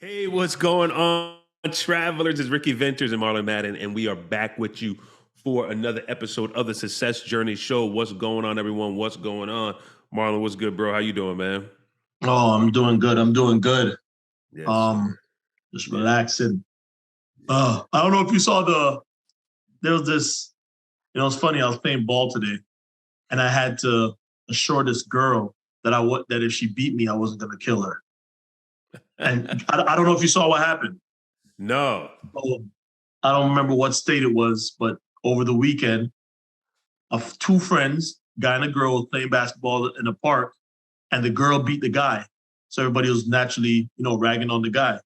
Hey, what's going on, travelers? It's Ricky Venters and Marlon Madden, and we are back with you for another episode of the Success Journey Show. What's going on, everyone? What's going on? Marlon, what's good, bro? How you doing, man? Oh, I'm doing good. I'm doing good. Yes, Um, sir. just Yeah, relaxing. yeah. I don't know if you saw there was this, it's funny, I was playing ball today and I had to assure this girl that if she beat me, I wasn't gonna kill her. And I don't know if you saw what happened. No. So, I don't remember what state it was, but over the weekend, of two friends, guy and a girl, was playing basketball in a park, and the girl beat the guy. So everybody was naturally, ragging on the guy.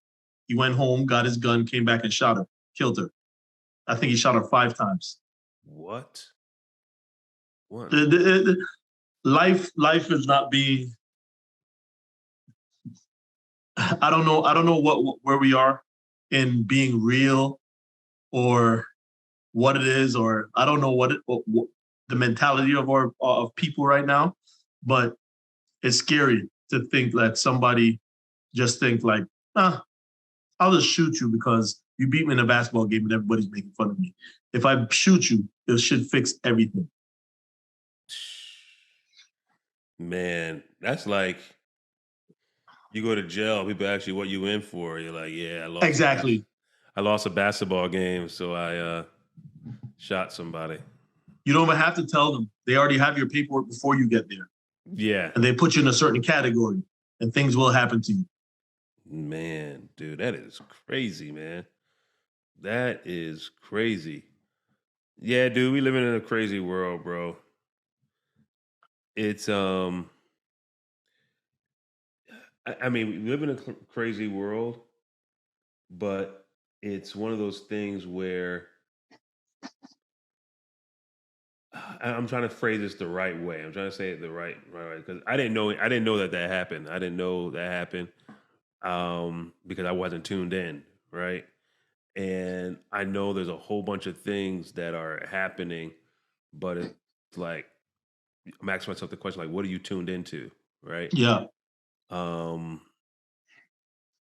He went home, got his gun, came back and shot her, killed her. I think he shot her 5 times. What? What? Life is not being. I don't know. I don't know where we are in being real, or what it is, or I don't know what the mentality of people right now. But it's scary to think that somebody just think like, ah, I'll just shoot you because you beat me in a basketball game and everybody's making fun of me. If I shoot you, it should fix everything. Man, that's like you go to jail. People ask you what you in for. You're like, yeah, Exactly. I lost a basketball game, so I shot somebody. You don't even have to tell them. They already have your paperwork before you get there. Yeah, And they put you in a certain category and things will happen to you. man, dude, that is crazy, man. That is crazy. Yeah, dude, we living in a crazy world, bro. It's I mean, we live in a crazy world, but it's one of those things where I'm trying to phrase this the right way. I'm trying to say it the right because I didn't know that that happened. I didn't know that happened because I wasn't tuned in, right? And I know there's a whole bunch of things that are happening, but it's like I'm asking myself the question like, what are you tuned into, right? Yeah. Um,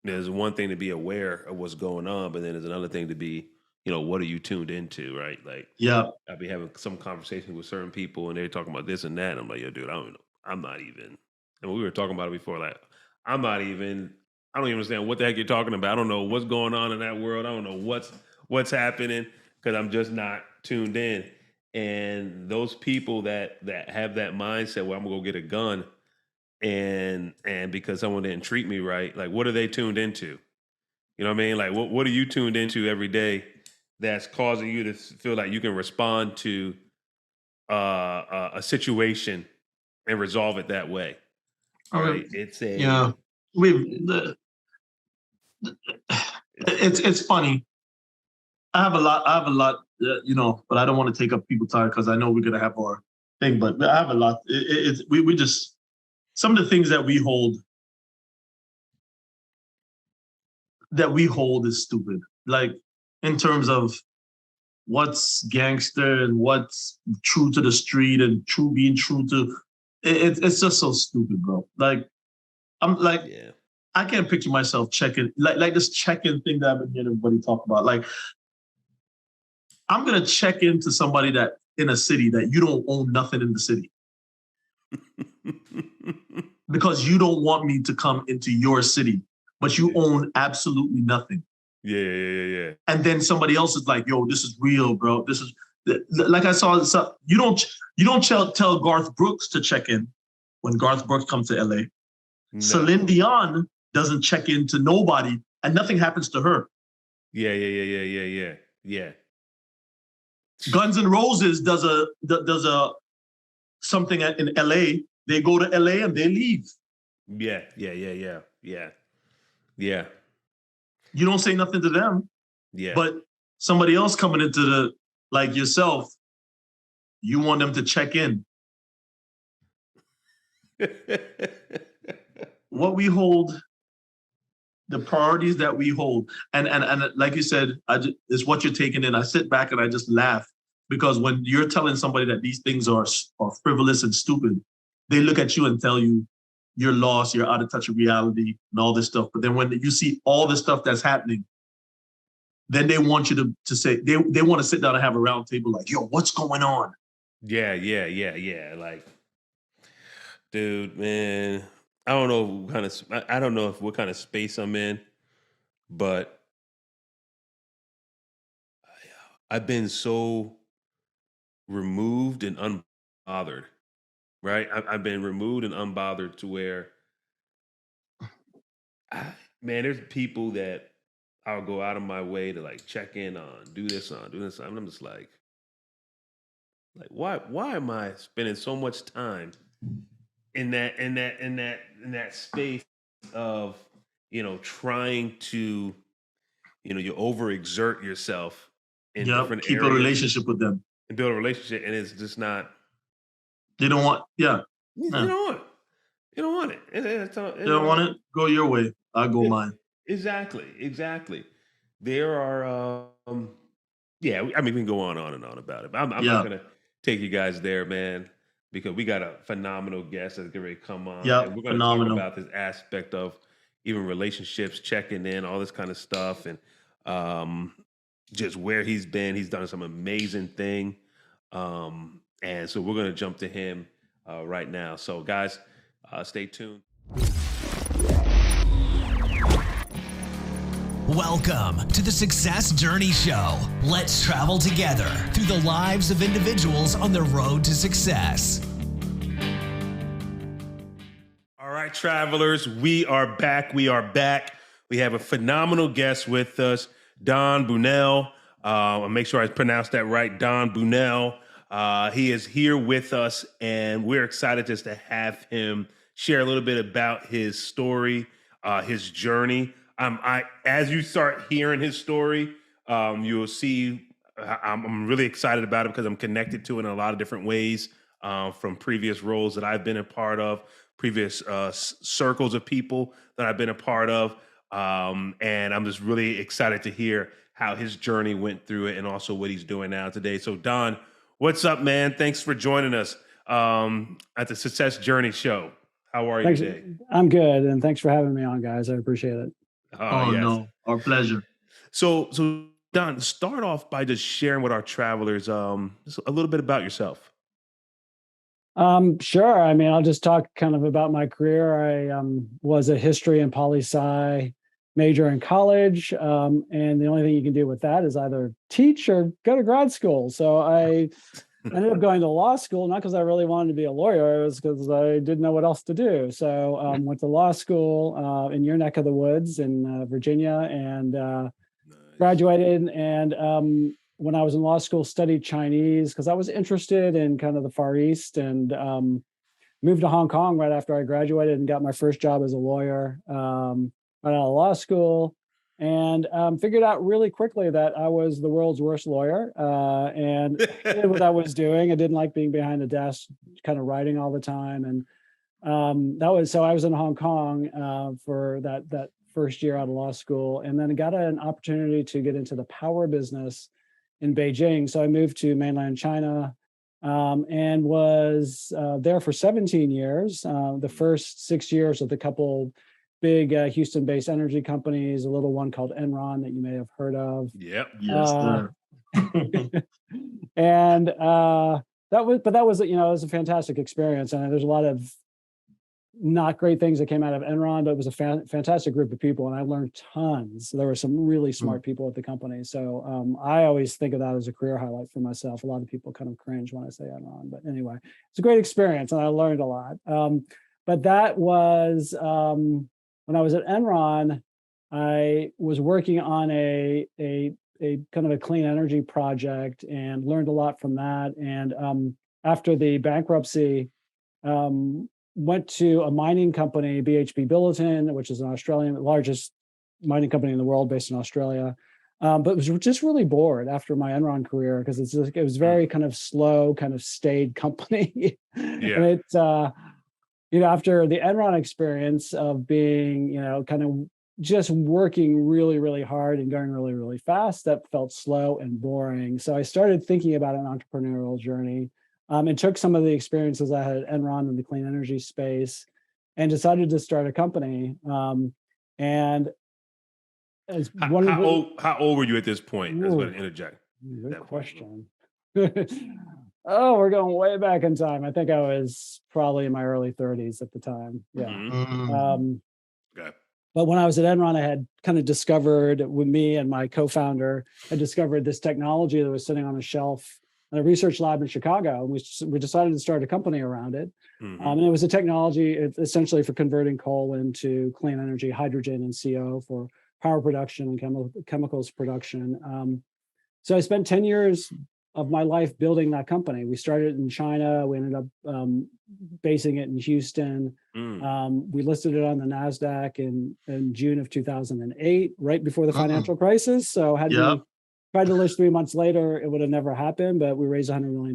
there's one thing to be aware of what's going on, but then there's another thing to be, what are you tuned into, right? Like Yeah. I'll be having some conversation with certain people and they're talking about this and that. And I'm like, yo, dude, I don't know. I'm not even. And we were talking about it before, like, I'm not even, I don't even understand what the heck you're talking about. I don't know what's going on in that world. I don't know what's happening because I'm just not tuned in. And those people that have that mindset where I'm gonna go get a gun and because someone didn't treat me right, like what are they tuned into? You know what I mean? Like what are you tuned into every day that's causing you to feel like you can respond to a situation and resolve it that way, Okay. right? It's a Yeah. We it's it's funny. I have a lot, but I don't want to take up people's time because I know we're gonna have our thing. But I have a lot. We just some of the things that we hold is stupid. Like in terms of what's gangster and what's true to the street and true being true to it's just so stupid, bro. Like I'm like yeah. I can't picture myself checking like this check-in thing that I've been hearing everybody talk about. Like I'm gonna check into somebody that in a city that you don't own nothing in the city because you don't want me to come into your city, but you Yeah. own absolutely nothing. Yeah. And then somebody else is like, "Yo, this is real, bro. This is like I saw this. You don't tell Garth Brooks to check in when Garth Brooks comes to LA. No. Celine Dion doesn't check in to nobody, and nothing happens to her. Yeah. Guns N' Roses does a something in LA. They go to LA and they leave. Yeah. You don't say nothing to them, Yeah. but somebody else coming into the like yourself, you want them to check in. What we hold, the priorities that we hold, and like you said, it's what you're taking in. I sit back and I just laugh because when you're telling somebody that these things are frivolous and stupid, they look at you and tell you you're lost, you're out of touch with reality and all this stuff. But then when you see all the stuff that's happening, then they want you to say, they want to sit down and have a round table like, yo, what's going on? Yeah. Like, dude, man, I don't know I don't know what kind of space I'm in, but I've been so removed and unbothered, right? I've been removed and unbothered to where, man, there's people that I'll go out of my way to like check in on, do this on, and I'm just like why am I spending so much time in that space of, trying to, you overexert yourself in Yep. different Keep a areas relationship with them. and build a relationship, and it's just not. They don't want, yeah. You don't want it. You don't want it. They don't want it. Go your way. I'll go mine. Exactly. There are, yeah. I mean, we can go on and on about it. But I'm not gonna take you guys there, man, because we got a phenomenal guest that's going to come on, Yeah, and we're going to talk about this aspect of even relationships, checking in, all this kind of stuff, and just where he's been. He's done some amazing thing, and so we're going to jump to him right now. So, guys, stay tuned. Welcome to the Success Journey Show. Let's travel together through the lives of individuals on the road to success. All right, travelers, we are back. We have a phenomenal guest with us, Don Bunnell. I'll make sure I pronounce that right, Don Bunnell. He is here with us, and we're excited just to have him share a little bit about his story, his journey. As you start hearing his story, you'll see I'm really excited about it because I'm connected to it in a lot of different ways, from previous roles that I've been a part of, previous circles of people that I've been a part of. And I'm just really excited to hear how his journey went through it and also what he's doing now today. So Don, what's up, man? Thanks for joining us at the Success Journey Show. How are you today? I'm good. And thanks for having me on, guys. I appreciate it. Oh, yes. No, our pleasure. So Don, start off by just sharing with our travelers just a little bit about yourself. Sure. I mean, I'll just talk kind of about my career. I was a history and poli-sci major in college. And the only thing you can do with that is either teach or go to grad school. So I ended up going to law school, not because I really wanted to be a lawyer, it was because I didn't know what else to do. So went to law school in your neck of the woods in Virginia, and nice. Graduated. And when I was in law school, studied Chinese because I was interested in kind of the Far East, and moved to Hong Kong right after I graduated and got my first job as a lawyer right out of law school. And figured out really quickly that I was the world's worst lawyer, and did what I was doing. I didn't like being behind the desk, kind of writing all the time. And so I was in Hong Kong for that first year out of law school, and then got an opportunity to get into the power business in Beijing. So I moved to mainland China and was there for 17 years. The first 6 years with a couple big Houston-based energy companies, a little one called Enron that you may have heard of. Yep. Yes, sir. And that was it was a fantastic experience. And there's a lot of not great things that came out of Enron, but it was a fantastic group of people, and I learned tons. There were some really smart people at the company. So I always think of that as a career highlight for myself. A lot of people kind of cringe when I say Enron, but anyway, it's a great experience, and I learned a lot. But that was when I was at Enron, I was working on a kind of a clean energy project and learned a lot from that. And after the bankruptcy, went to a mining company, BHP Billiton, which is an Australian, largest mining company in the world based in Australia. But was just really bored after my Enron career because it was very kind of slow, kind of staid company. Yeah. And it's, after the Enron experience of being, kind of just working really, really hard and going really, really fast, that felt slow and boring. So I started thinking about an entrepreneurial journey. And took some of the experiences I had at Enron in the clean energy space and decided to start a company. And as one of the, how old were you at this point? I was going Ooh, to interject. good question. Oh, we're going way back in time. I think I was probably in my early 30s at the time. Yeah. Mm. Okay. But when I was at Enron, I had kind of discovered, with me and my co-founder, had discovered this technology that was sitting on a shelf in a research lab in Chicago. And we decided to start a company around it. And it was a technology essentially for converting coal into clean energy, hydrogen and CO for power production and chemicals production. So I spent 10 years of my life building that company. We started in China. We ended up basing it in Houston. We listed it on the NASDAQ in June of 2008, right before the financial crisis. So had we tried to list 3 months later, it would have never happened, but we raised $100 million,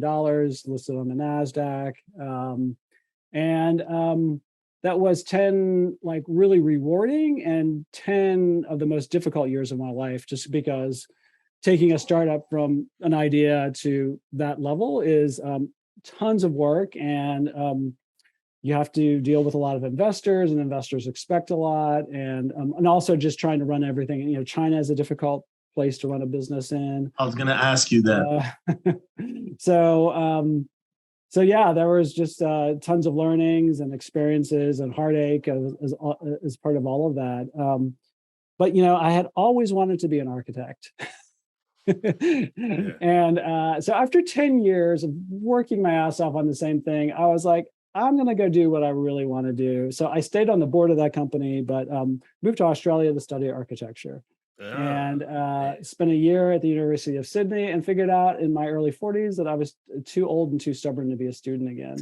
listed on the NASDAQ. That was 10 like really rewarding and 10 of the most difficult years of my life, just because taking a startup from an idea to that level is tons of work, and you have to deal with a lot of investors, and investors expect a lot, and also just trying to run everything. You know, China is a difficult place to run a business in. I was going to ask you that. So yeah, there was just tons of learnings and experiences and heartache as part of all of that. But you know, I had always wanted to be an architect. And so after 10 years of working my ass off on the same thing, I was like, I'm going to go do what I really want to do. So I stayed on the board of that company, but moved to Australia to study architecture. And spent a year at the University of Sydney, and figured out in my early 40s that I was too old and too stubborn to be a student again.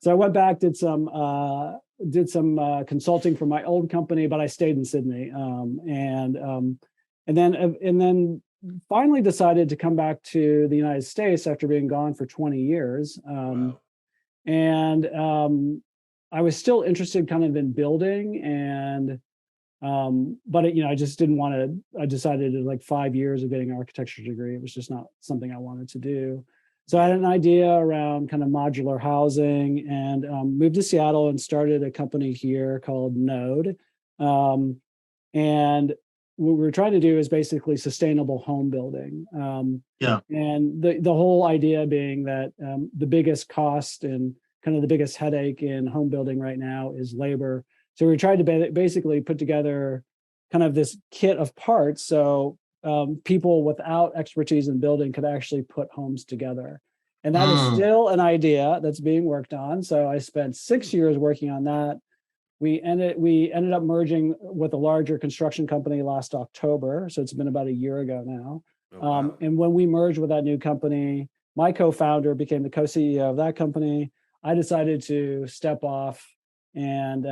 So I went back, did some consulting for my old company, but I stayed in Sydney. And then finally decided to come back to the United States after being gone for 20 years. And I was still interested kind of in building, and but I just didn't want to. I decided in like 5 years of getting an architecture degree, it was just not something I wanted to do. So I had an idea around kind of modular housing, and moved to Seattle and started a company here called Node. And what we're trying to do is basically sustainable home building. And the whole idea being that the biggest cost and kind of the biggest headache in home building right now is labor. So we tried to basically put together kind of this kit of parts, so people without expertise in building could actually put homes together. And that is still an idea that's being worked on. So I spent 6 years working on that. We ended up merging with a larger construction company last October. So it's been about a year ago now. And when we merged with that new company, my co-founder became the co-CEO of that company. I decided to step off and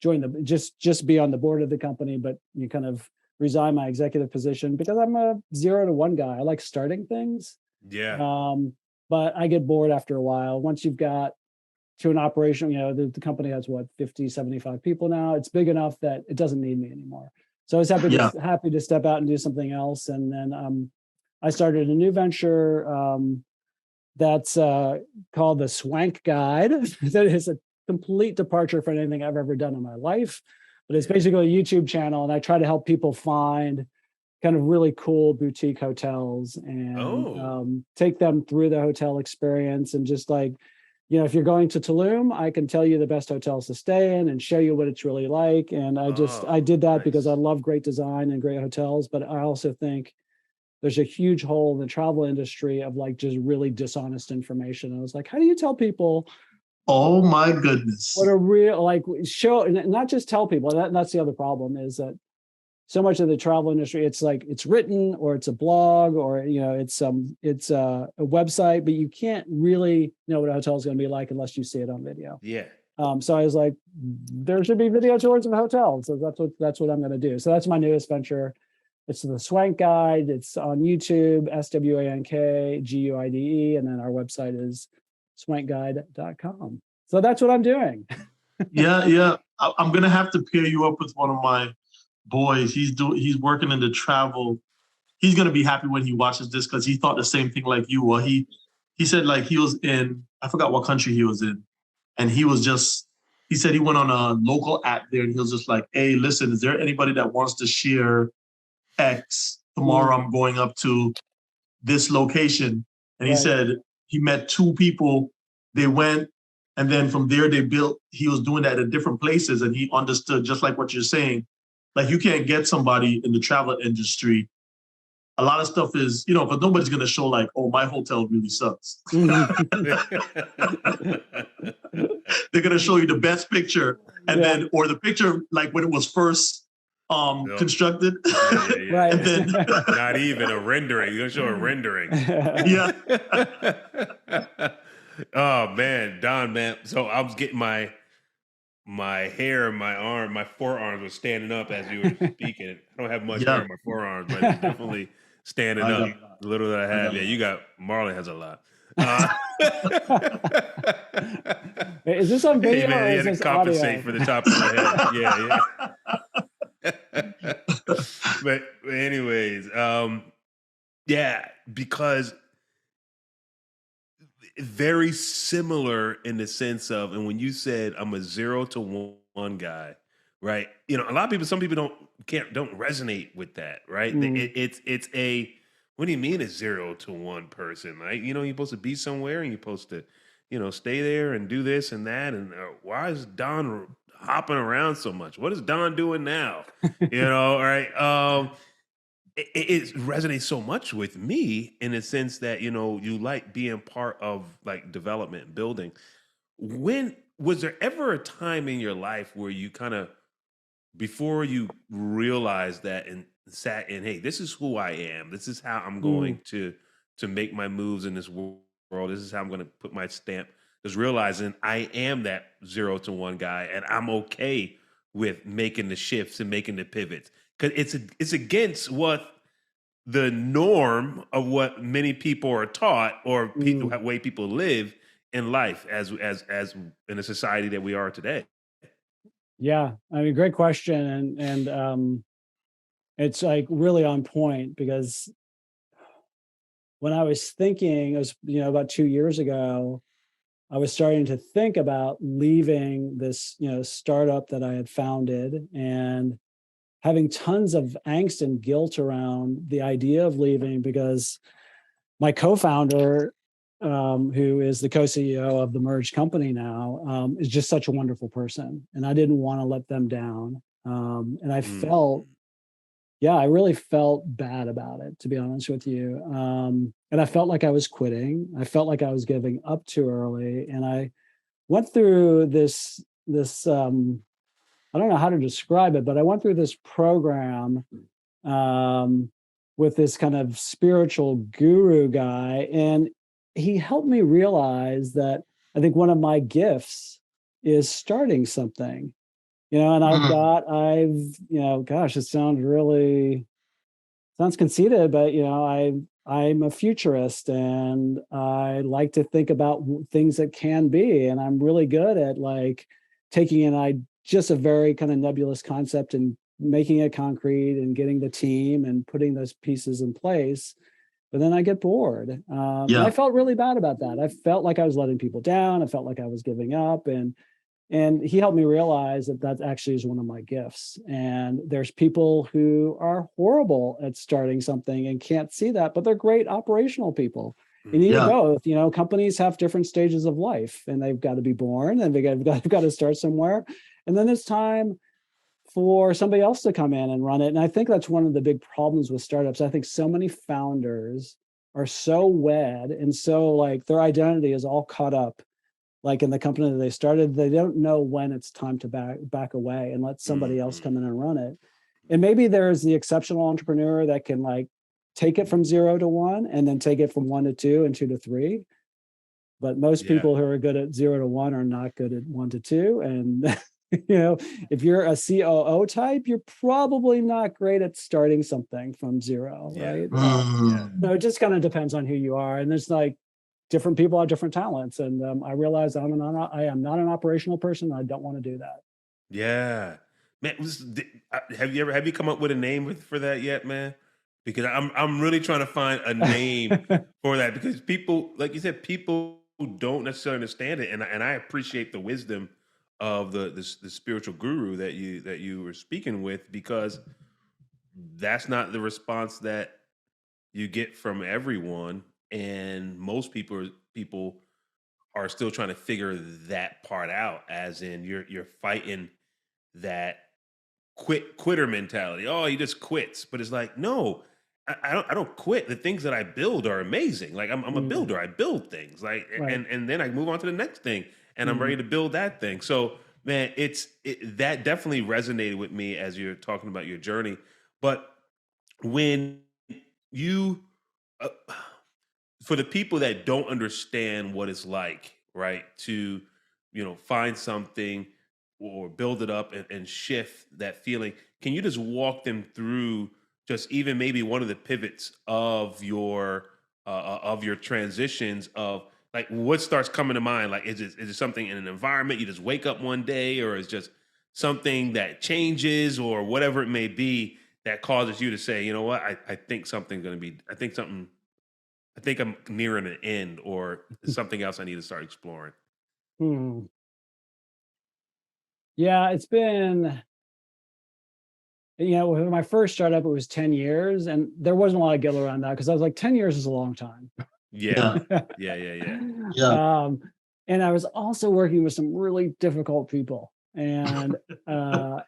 join just be on the board of the company, but you kind of resign my executive position because I'm a 0 to 1 guy. I like starting things. But I get bored after a while. Once you've got to an operation, the company has 50, 75 people now. It's big enough that it doesn't need me anymore. So I was happy to step out and do something else. And then I started a new venture that's called the Swank Guide. That is a complete departure from anything I've ever done in my life, but it's basically a YouTube channel, and I try to help people find kind of really cool boutique hotels and take them through the hotel experience. And just like, if you're going to Tulum, I can tell you the best hotels to stay in and show you what it's really like. And I did that because I love great design and great hotels, but I also think there's a huge hole in the travel industry of like just really dishonest information. I was like, how do you tell people? Oh my goodness. What a real show, and not just tell people. That's the other problem, is that so much of the travel industry, it's like it's written or it's a blog or it's a website, but you can't really know what a hotel is going to be like unless you see it on video. So I was like, there should be video tours of hotels. So that's what I'm going to do. So that's my newest venture. It's the Swank Guide. It's on YouTube, SWANKGUIDE, and then our website is swankguide.com. So that's what I'm doing. Yeah. I'm gonna have to pair you up with one of my boys. He's working in the travel. He's gonna be happy when he watches this because he thought the same thing like you. Well, he said like he was in, I forgot what country he was in, And he said he went on a local app there and he was just like, hey, listen, is there anybody that wants to share X? Tomorrow I'm going up to this location. And he said he met 2 people, they went, and then from there he was doing that at different places, and he understood, just like what you're saying, like you can't get somebody in the travel industry. A lot of stuff is, but nobody's going to show like, oh, my hotel really sucks. They're going to show you the best picture and then, or the picture like when it was first constructed. Right. And then not even a rendering. You're going to show a rendering. Yeah. Oh man, Don, man. So I was getting my hair, my forearms was standing up as you were speaking. I don't have much hair on my forearms, but it's definitely standing up. The little that I have. Marlon has a lot. Is this on video? Hey, man, or he is had this to compensate audio? for the top of the head. Yeah. But anyways, because very similar in the sense of, and when you said I'm a 0 to 1 guy, right? A lot of people, some people don't resonate with that, right? It's a, what do you mean a 0 to 1 person? Like, you're supposed to be somewhere and you're supposed to, stay there and do this and that. And why is Don hopping around so much? What is Don doing now? Right? It resonates so much with me in the sense that, you like being part of like development and building. When was there ever a time in your life where you kind of, before you realized that and sat in, hey, this is who I am. This is how I'm going to make my moves in this world. This is how I'm going to put my stamp. Just realizing I am that 0 to 1 guy and I'm okay with making the shifts and making the pivots. Because it's against what the norm of what many people are taught or way people live in life as in a society that we are today. Yeah, I mean, great question, and it's like really on point because when I was thinking, it was about 2 years ago, I was starting to think about leaving this startup that I had founded and having tons of angst and guilt around the idea of leaving because my co-founder, who is the co-CEO of the merged company now, is just such a wonderful person. And I didn't want to let them down. And I felt, I really felt bad about it, to be honest with you. And I felt like I was quitting. I felt like I was giving up too early. And I went through this I don't know how to describe it, but I went through this program with this kind of spiritual guru guy, and he helped me realize that I think one of my gifts is starting something, and gosh, it sounds conceited, but I'm a futurist and I like to think about things that can be, and I'm really good at like taking just a very kind of nebulous concept and making it concrete and getting the team and putting those pieces in place. But then I get bored. And I felt really bad about that. I felt like I was letting people down. I felt like I was giving up. And he helped me realize that actually is one of my gifts. And there's people who are horrible at starting something and can't see that, but they're great operational people. You need both. Companies have different stages of life, and they've got to be born, and they've got to start somewhere. And then it's time for somebody else to come in and run it. And I think that's one of the big problems with startups. I think so many founders are so wed and so like their identity is all caught up, like in the company that they started. They don't know when it's time to back away and let somebody else come in and run it. And maybe there's the exceptional entrepreneur that can like take it from 0 to 1 and then take it from 1 to 2 and 2 to 3. But most people who are good at 0 to 1 are not good at 1 to 2. And if you're a COO type, you're probably not great at starting something from 0, right? So it just kind of depends on who you are. And there's like different people have different talents. And I realize I am not an operational person. I don't want to do that. Yeah, man. Have you come up with a name for that yet, man? Because I'm really trying to find a name for that, because people, like you said, people don't necessarily understand it, and I appreciate the wisdom of the spiritual guru that you were speaking with, because that's not the response that you get from everyone, and most people are still trying to figure that part out. As in, you're fighting that quitter mentality. Oh, he just quits. But it's like, no, I don't quit. The things that I build are amazing. Like I'm a Mm, builder. I build things. Like right. and then I move on to the next thing, and I'm Mm, ready to build that thing. So man, that definitely resonated with me as you're talking about your journey. But when you uh, for the people that don't understand what it's like, right, to find something or build it up and shift that feeling, can you just walk them through just even maybe one of the pivots of your transitions, of like what starts coming to mind? Like, is it something in an environment you just wake up one day, or is just something that changes, or whatever it may be, that causes you to say, you know what, I think something's going to be, I think I'm nearing an end, or there's something else I need to start exploring. mm. Yeah, it's been, with my first startup, it was 10 years, and there wasn't a lot of guilt around that because I was like, 10 years is a long time. Yeah. Yeah, Yeah, yeah, yeah. yeah. um, and I was also working with some really difficult people, uh,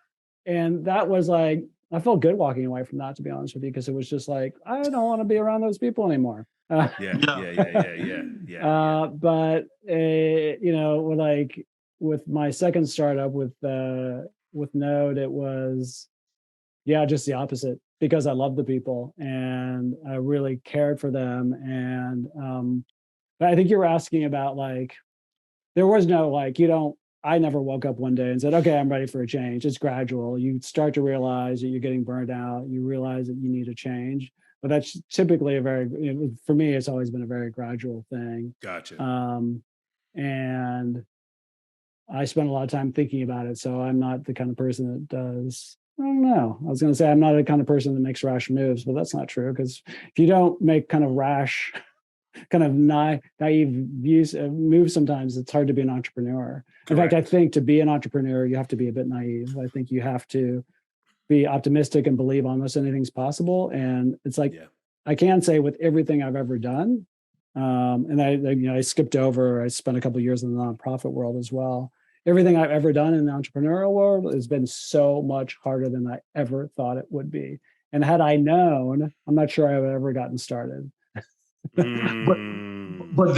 and that was like, I felt good walking away from that, to be honest with you, because it was just like, I don't want to be around those people anymore. Yeah, Yeah. yeah, yeah, yeah, yeah, yeah, yeah. But like with my second startup with Node, it was, yeah, just the opposite, because I loved the people and I really cared for them. And but I think you were asking about, like, there was no, like, I never woke up one day and said, okay, I'm ready for a change. It's gradual. You start to realize that you're getting burned out. You realize that you need a change. But that's typically for me, it's always been a very gradual thing. Gotcha. Um, and I spend a lot of time thinking about it. So I'm not the kind of person that does, I don't know. I was going to say I'm not the kind of person that makes rash moves, but that's not true, because if you don't make kind of rash, kind of naive views moves, sometimes it's hard to be an entrepreneur. In fact, I Correct. think to be an entrepreneur, you have to be a bit naive. I think you have to be optimistic and believe almost anything's possible. And it's like, Yeah. I can say with everything I've ever done, and I skipped over, I spent a couple of years in the nonprofit world as well. Everything I've ever done in the entrepreneurial world has been so much harder than I ever thought it would be. And had I known, I'm not sure I would have ever gotten started. But Mm. but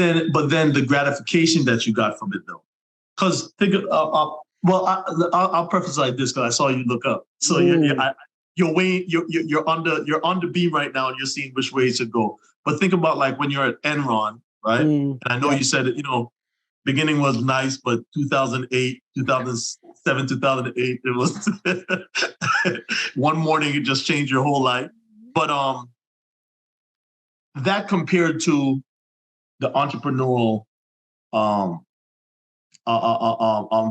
then the gratification that you got from it, though, because think of, well, I'll preface like this, because I saw you look up. So Mm, you're weighing, you're on the beam right now, and you're seeing which way to go. But think about, like, when you're at Enron, right? And I know yeah. you said that, beginning was nice, but 2008, 2007, 2008, it was one morning it just changed your whole life. But that compared to the entrepreneurial um,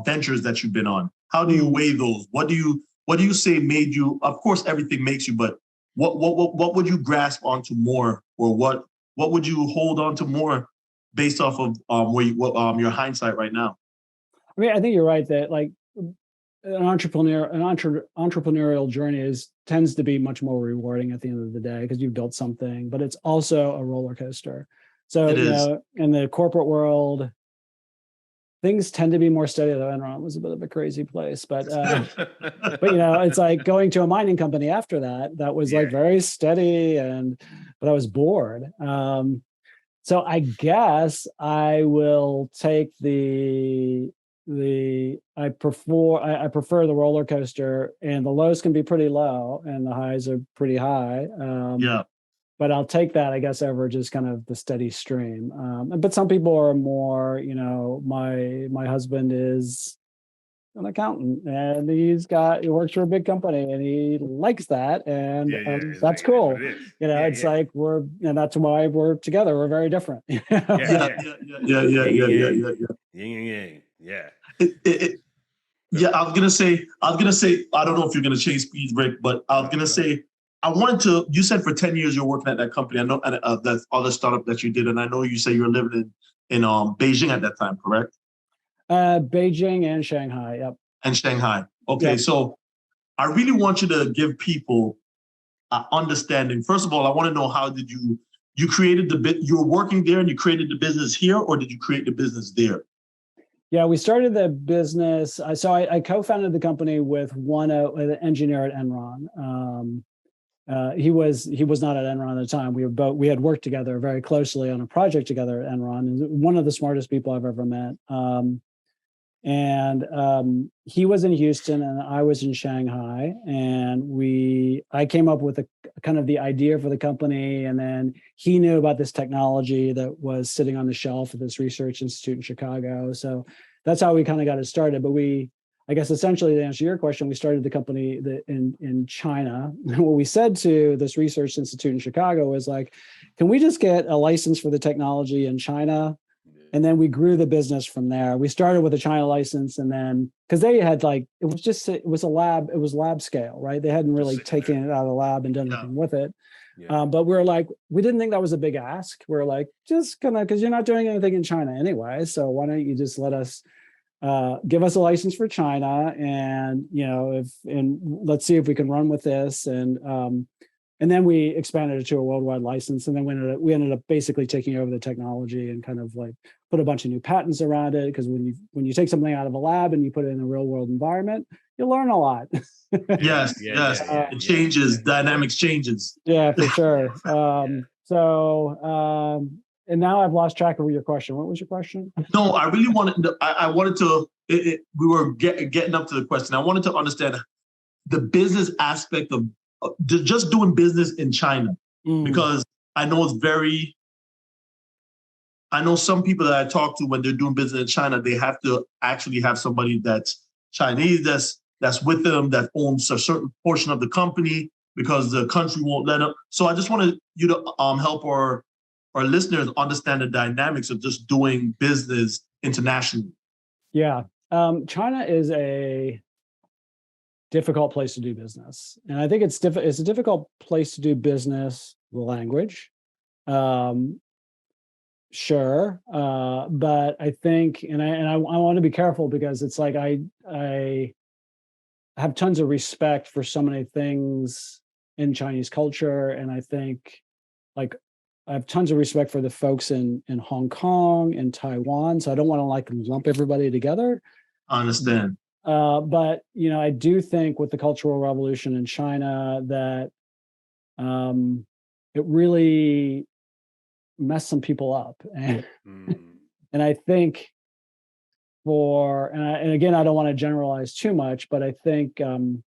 ventures that you've been on, how do you Mm. weigh those? What do you say made you? Of course, everything makes you, but what would you grasp onto more, or what would you hold on to more, based off of your hindsight right now? I mean, I think you're right that, like, entrepreneurial journey tends to be much more rewarding at the end of the day, because you've built something, but it's also a roller coaster. So, It is. in the corporate world, things tend to be more steady. Though Enron was a bit of a crazy place, but it's like going to a mining company after that. That was like Yeah. very steady, but I was bored. So I guess I will take I prefer the roller coaster, and the lows can be pretty low and the highs are pretty high. Yeah. But I'll take that, I guess, over just kind of the steady stream. But some people are more, my husband is an accountant, and he works for a big company, and he likes that, and Yeah, yeah. It's like that's it is what cool. it is. Yeah, It's yeah. like that's why we're together. We're very different. Yeah, Yeah, yeah. yeah, yeah, Yin yeah, and yeah, yang. yeah, yeah. Yin and yang. Yeah. Yeah, I was gonna say, I don't know if you're gonna change speeds, Rick, but I was gonna say, you said for 10 years you're working at that company. I know, and that's other startup that you did. And I know you say you're living Beijing at that time, correct? Beijing and Shanghai. Yep. And Shanghai. Okay, Yep. so I really want you to give people an understanding. First of all, I want to know, how did you created the bit? You were working there and you created the business here, or did you create the business there? Yeah, we started the business. So I co-founded the company with an engineer at Enron. He was not at Enron at the time. We had worked together very closely on a project together at Enron, and one of the smartest people I've ever met. He was in Houston and I was in Shanghai, and I came up with kind of the idea for the company, and then he knew about this technology that was sitting on the shelf at this research institute in Chicago. So that's how we kind of got it started. But I guess essentially, to answer your question, we started the company in China. What we said to this research institute in Chicago was like, can we just get a license for the technology in China? And then we grew the business from there. We started with a China license, and then because they had it was lab scale, right? They hadn't really taken it out of the lab and done anything with it. Yeah. But we didn't think that was a big ask. We're like, just because you're not doing anything in China anyway, so why don't you just let us give us a license for China, and let's see if we can run with this. And then we expanded it to a worldwide license, and then we ended up basically taking over the technology and kind of like put a bunch of new patents around it. Because when you take something out of a lab and you put it in a real world environment, you learn a lot. Yes. It changes. Dynamics changes. Yeah, for sure. And now I've lost track of your question. What was your question? No, I really wanted. I wanted to. We were getting up to the question. I wanted to understand the business aspect of just doing business in China, because I know some people that I talk to, when they're doing business in China, they have to actually have somebody that's Chinese that's with them, that owns a certain portion of the company, because the country won't let them. So I just wanted you to help our listeners understand the dynamics of just doing business internationally. Yeah. China is a difficult place to do business. And I think it's a difficult place to do business, the language. Sure. But I think, and I want to be careful, because it's like, I have tons of respect for so many things in Chinese culture. And I think I have tons of respect for the folks in Hong Kong and Taiwan. So I don't want to lump everybody together. I understand. But I do think with the Cultural Revolution in China that it really messed some people up, and I think and again, I don't want to generalize too much, but I think kind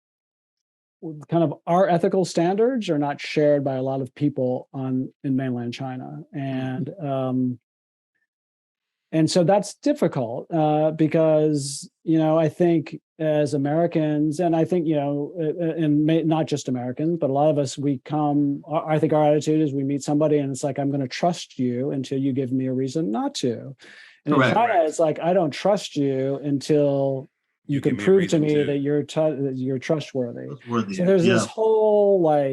of our ethical standards are not shared by a lot of people in mainland China, and so that's difficult because, I think as Americans, and I think, and not just Americans, but a lot of us, I think our attitude is we meet somebody and it's like, I'm going to trust you until you give me a reason not to. And in China, it's like, I don't trust you until you can prove to me that you're trustworthy. So there's this whole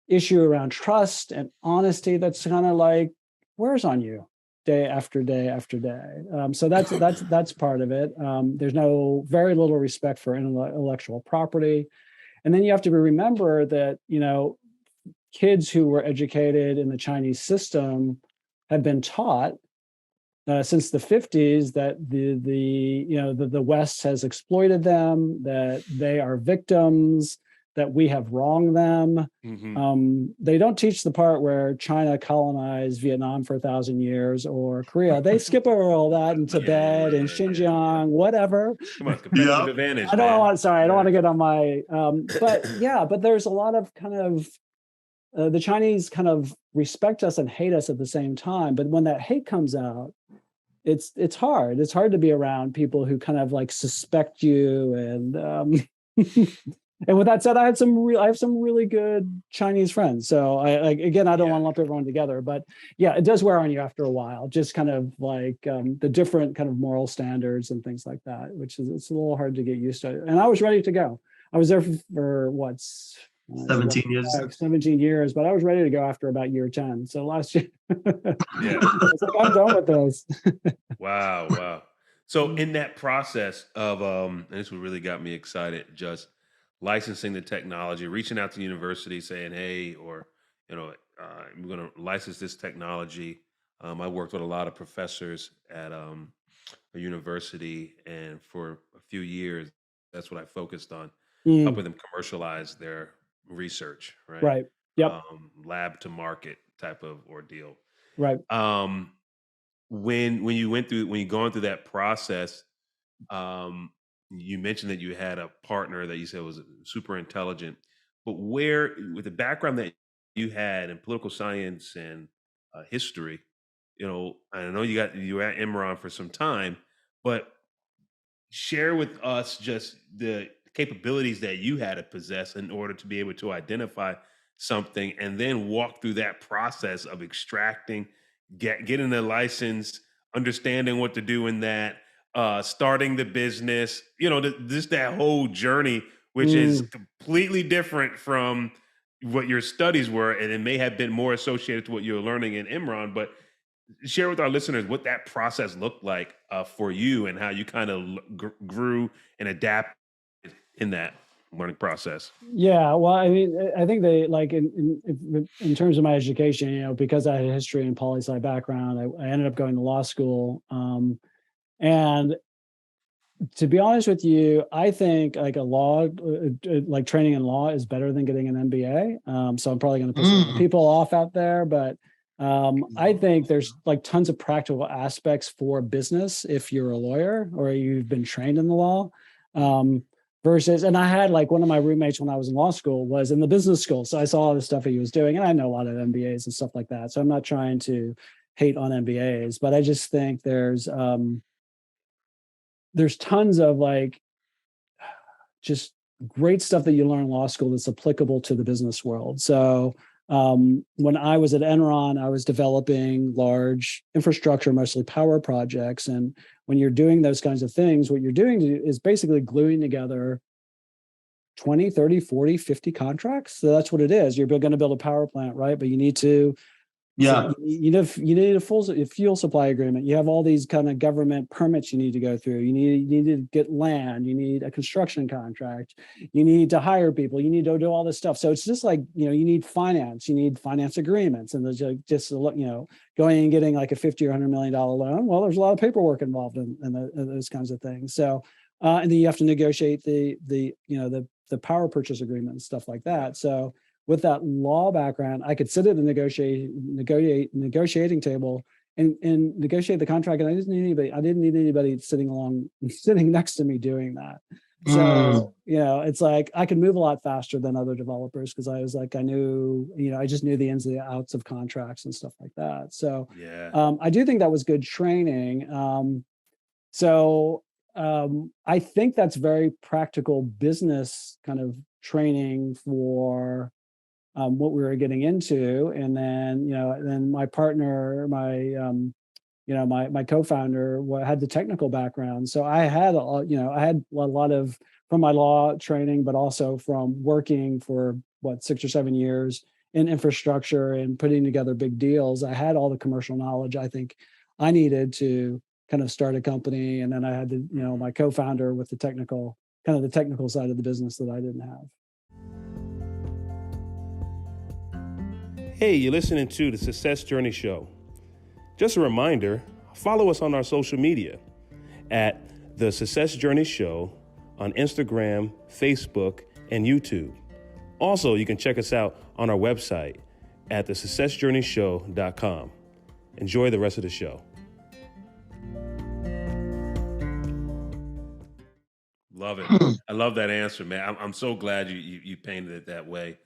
issue around trust and honesty that's kind of like wears on you day after day after day. So that's part of it. There's very little respect for intellectual property. And then you have to remember that, kids who were educated in the Chinese system have been taught since the 50s that the West has exploited them, that they are victims, that we have wronged them. Mm-hmm. They don't teach the part where China colonized Vietnam for 1,000 years or Korea. They skip over all that in Tibet and Xinjiang, whatever. Come on, competitive advantage. I don't want to get on my, but there's a lot of kind of, the Chinese kind of respect us and hate us at the same time. But when that hate comes out, it's hard. It's hard to be around people who kind of suspect you and, and with that said, I have some really good Chinese friends. So I don't want to lump everyone together, but yeah, it does wear on you after a while. Just kind of the different kind of moral standards and things like that, which it's a little hard to get used to. And I was ready to go. I was there for So 17 years. like 17 years, but I was ready to go after about year 10. So last year, I Yeah. was like, I'm done with this. Wow, wow. So in that process of and this what really got me excited, just licensing the technology, reaching out to the university saying, hey, or you know, I'm gonna license this technology. I worked with a lot of professors at a university, and for a few years, that's what I focused on, Mm, helping them commercialize their research, right? right. Yep. Lab to market type of ordeal. Right. Um, when you went through when you gone through that process, um, you mentioned that you had a partner that you said was super intelligent, but where with the background that you had in political science and history, I know you were at Imran for some time, but share with us just the capabilities that you had to possess in order to be able to identify something and then walk through that process of extracting, getting the license, understanding what to do in that, starting the business, just that whole journey, which is Mm. completely different from what your studies were. And it may have been more associated to what you were learning in Imran, but share with our listeners what that process looked like for you and how you kind of grew and adapted in that learning process. Yeah, well, I mean, I think they like in terms of my education, because I had a history and poli sci background, I ended up going to law school. And to be honest with you, I think like like training in law is better than getting an MBA. So I'm probably going to piss a lot of Mm. people off out there, but I think there's like tons of practical aspects for business if you're a lawyer or you've been trained in the law. Versus, and I had like one of my roommates when I was in law school was in the business school, so I saw all the stuff he was doing, and I know a lot of MBAs and stuff like that. So I'm not trying to hate on MBAs, but I just think there's tons of like just great stuff that you learn in law school that's applicable to the business world. So when I was at Enron, I was developing large infrastructure, mostly power projects. And when you're doing those kinds of things, what you're doing is basically gluing together 20, 30, 40, 50 contracts. So that's what it is. You're going to build a power plant, right? But you need to Yeah. you need a full fuel supply agreement. You have all these kind of government permits you need to go through. You need to get land. You need a construction contract. You need to hire people. You need to do all this stuff. So it's just like, you need finance. You need finance agreements, and there's just going and getting like a $50 or $100 million loan. Well, there's a lot of paperwork involved in those kinds of things. So and then you have to negotiate the power purchase agreement and stuff like that. So with that law background, I could sit at the negotiating table and negotiate the contract. And I didn't need anybody sitting next to me doing that. So, it's like I could move a lot faster than other developers because I was like, I just knew the ins and the outs of contracts and stuff like that. So Yeah. I do think that was good training. I think that's very practical business kind of training for what we were getting into. And then my partner, my co-founder had the technical background. So I had I had a lot of from my law training, but also from working for 6 or 7 years in infrastructure and putting together big deals. I had all the commercial knowledge I think I needed to kind of start a company. And then I had my co-founder with the technical side of the business that I didn't have. Hey, you're listening to the Success Journey Show. Just a reminder, follow us on our social media at the Success Journey Show on Instagram, Facebook, and YouTube. Also, you can check us out on our website at thesuccessjourneyshow.com. Enjoy the rest of the show. Love it. I love that answer, man. I'm so glad you painted it that way.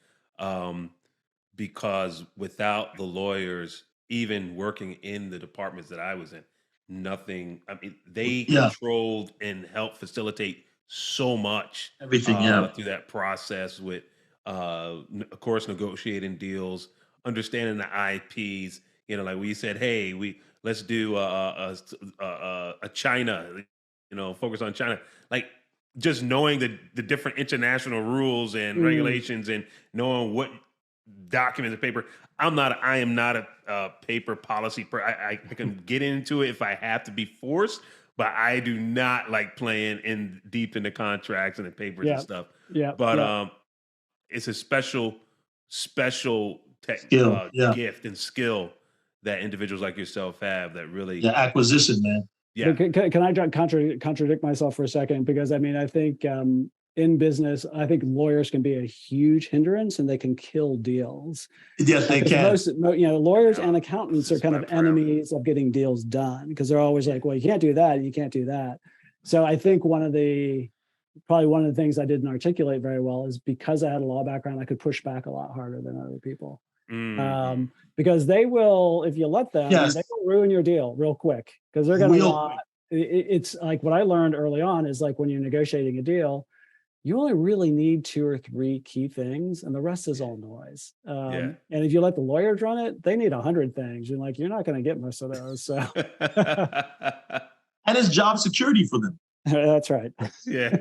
Because without the lawyers, even working in the departments that I was in, nothing, I mean, they Yeah. controlled and helped facilitate so much Everything. Yeah. through that process with, of course, negotiating deals, understanding the IPs, like we said, hey, let's do a China, focus on China. Like just knowing the different international rules and regulations and knowing what documents and paper. I am not a paper policy I can get into it if I have to be forced, but I do not like playing deep in the contracts and the papers and stuff. Yeah. But it's a special Skill. gift and skill that individuals like yourself have that really acquisition, man. Yeah. Can I contradict myself for a second? Because I mean, I think in business, I think lawyers can be a huge hindrance and they can kill deals. Yes, they can. Lawyers and accountants are kind of enemies of getting deals done because they're always like, well, you can't do that, you can't do that. So I think probably one of the things I didn't articulate very well is because I had a law background, I could push back a lot harder than other people. Because they will, if you let them, they will ruin your deal real quick because they're going to want. It's like what I learned early on is like when you're negotiating a deal, you only really need 2 or 3 key things, and the rest is all noise. And if you let the lawyers run it, they need 100 things. You're like, you're not going to get most of those. So, and it's job security for them. That's right. Yeah.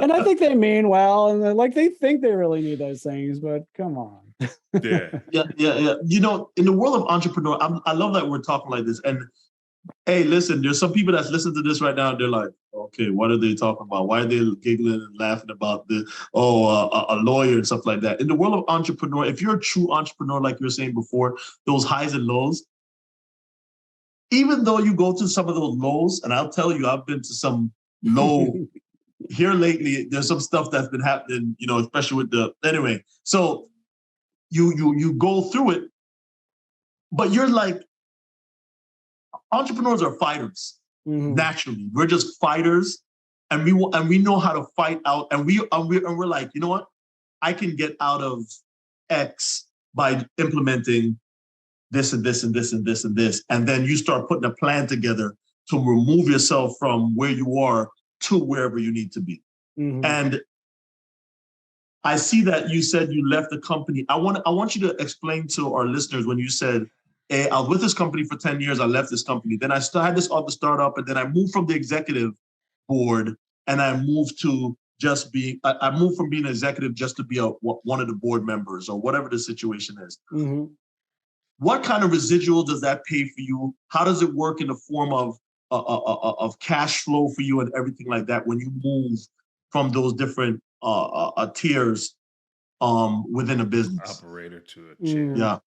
And I think they mean well, and like they think they really need those things, but come on. Yeah. You know, in the world of entrepreneur, I love that we're talking like this. And hey, listen, there's some people that's listening to this right now. And they're like, okay, what are they talking about? Why are they giggling and laughing about a lawyer and stuff like that? In the world of entrepreneur, if you're a true entrepreneur, like you were saying before, those highs and lows, even though you go to some of those lows, and I'll tell you, I've been to some low here lately. There's some stuff that's been happening, you know, especially with anyway. So you go through it, but you're like, entrepreneurs are fighters. Naturally, we're just fighters, and we know how to fight out, and we're like, you know what, I can get out of X by implementing this and this and this and this and this, and then you start putting a plan together to remove yourself from where you are to wherever you need to be. And I see that you said you left the company. I want you to explain to our listeners when you said, hey, I was with this company for 10 years, I left this company. Then I had this other startup, and then I moved from the executive board, and I moved to just being, I moved from being an executive just to be one of the board members or whatever the situation is. What kind of residual does that pay for you? How does it work in the form of cash flow for you and everything like that when you move from those different tiers within a business? Operator to it.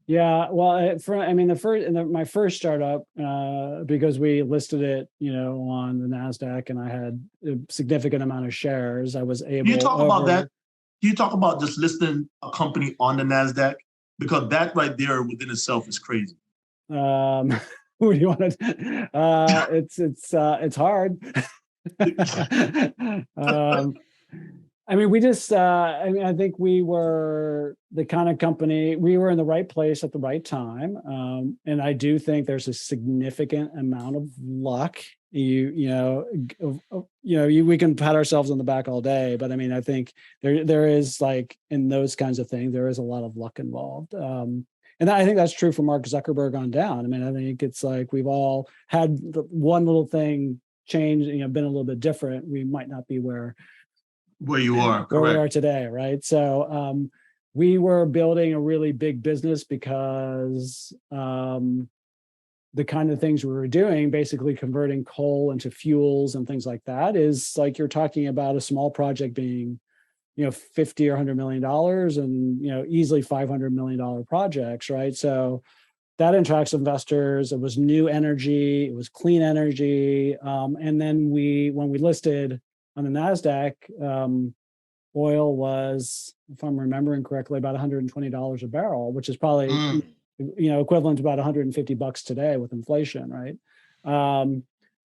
Yeah. Well, my first startup, because we listed it, you know, on the NASDAQ, and I had a significant amount of shares, I was able. Can you talk about that? Can you talk about just listing a company on the NASDAQ? Because that right there within itself is crazy. What do you want to? It's hard. I mean, we just, I think we were the kind of company, we were in the right place at the right time. And I do think there's a significant amount of luck. We can pat ourselves on the back all day, but I mean, I think there is, like, in those kinds of things, there is a lot of luck involved. And I think that's true for Mark Zuckerberg on down. I mean, I think it's like we've all had one little thing change, been a little bit different. We might not be where you are, where we are today, right? So we were building a really big business because the kind of things we were doing, basically converting coal into fuels and things like that, is like you're talking about a small project being, $50 or $100 million, and easily $500 million projects, right? So that attracts investors. It was new energy, it was clean energy, and then when we listed on the NASDAQ, oil was, if I'm remembering correctly, about $120 a barrel, which is probably equivalent to about $150 today with inflation, right?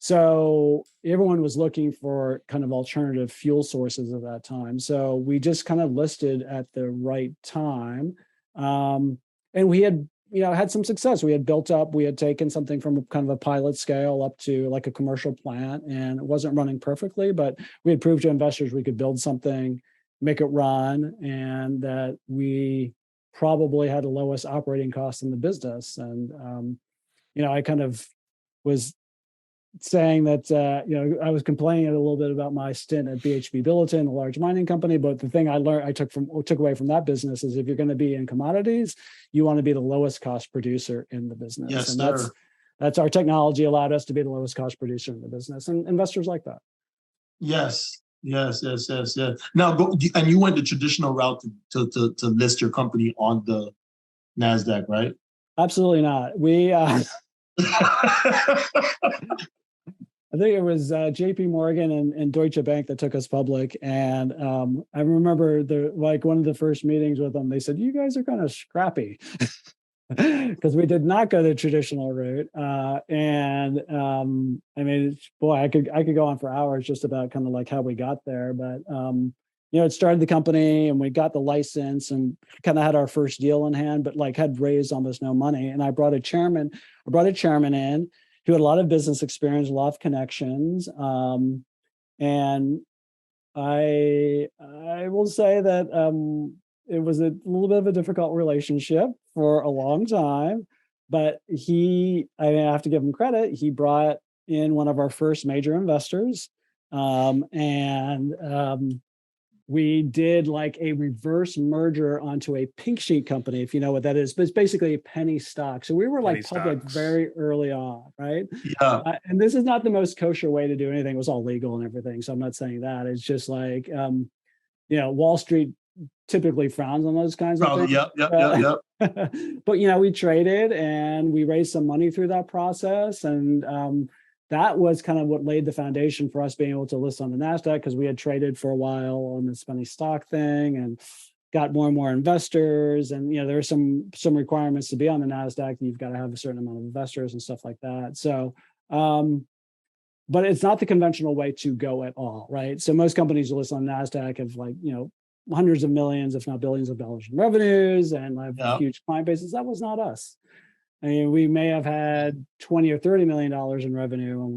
So everyone was looking for kind of alternative fuel sources at that time. So we just kind of listed at the right time, and we had had some success. We had built up, we had taken something from kind of a pilot scale up to like a commercial plant, and it wasn't running perfectly, but we had proved to investors we could build something, make it run, and that we probably had the lowest operating costs in the business. And, I kind of was saying that, I was complaining a little bit about my stint at BHP Billiton, a large mining company. But the thing I took away from that business is if you're going to be in commodities, you want to be the lowest cost producer in the business. Yes, and sir. that's our technology allowed us to be the lowest cost producer in the business, and investors like that. Yes. Now, and you went the traditional route to list your company on the NASDAQ, right? Absolutely not. We, I think it was JP Morgan and Deutsche Bank that took us public. And I remember one of the first meetings with them, they said, "You guys are kind of scrappy." Because we did not go the traditional route. I mean, boy, I could go on for hours just about kind of like how we got there. But it started the company and we got the license and kind of had our first deal in hand, but like had raised almost no money. And I brought a chairman in who had a lot of business experience, a lot of connections. And I will say that it was a little bit of a difficult relationship for a long time, but I have to give him credit. He brought in one of our first major investors, we did like a reverse merger onto a pink sheet company, if you know what that is, but it's basically a penny stock. So we were like public very early on, right? Yeah. And this is not the most kosher way to do anything. It was all legal and everything. So I'm not saying that. It's just like, Wall Street typically frowns on those kinds of things. Yep. But we traded and we raised some money through that process, and that was kind of what laid the foundation for us being able to list on the NASDAQ, because we had traded for a while on this penny stock thing and got more and more investors. And there are some requirements to be on the NASDAQ. You've got to have a certain amount of investors and stuff like that. So but it's not the conventional way to go at all, right? So most companies who list on NASDAQ have hundreds of millions, if not billions of dollars in revenues and have huge client bases. That was not us. I mean, we may have had $20 or $30 million in revenue when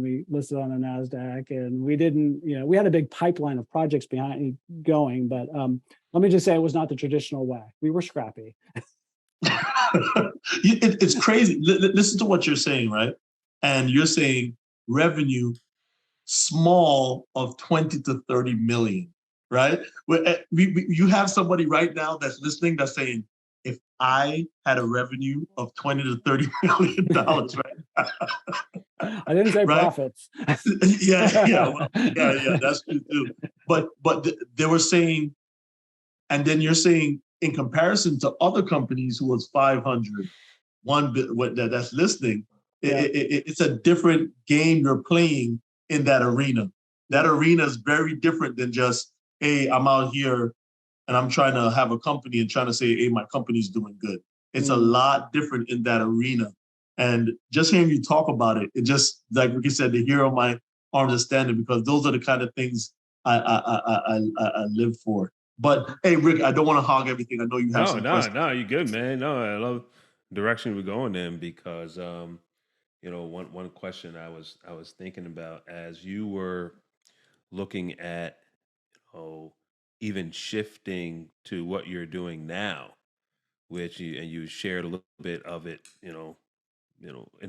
we listed on the NASDAQ, and we didn't, we had a big pipeline of projects behind going, but let me just say it was not the traditional way. We were scrappy. It's crazy. Listen to what you're saying, right? And you're saying revenue small of 20 to 30 million, right? You have somebody right now that's listening that's saying, if I had a revenue of 20 to 30 million dollars, right? I didn't say right? Profits. Yeah, that's true too. But they were saying, and then you're saying in comparison to other companies who was 500, that's listening, it's a different game you're playing in that arena. That arena is very different than just, hey, I'm out here and I'm trying to have a company and trying to say, hey, my company's doing good. It's a lot different in that arena. And just hearing you talk about it, it just, like Ricky said, the hero of my understanding, because those are the kind of things I live for. But hey, Rick, I don't want to hog everything. I know you have some questions. No, you're good, man. No, I love the direction we're going in, because one question I was thinking about as you were looking at even shifting to what you're doing now, which you shared a little bit of it, in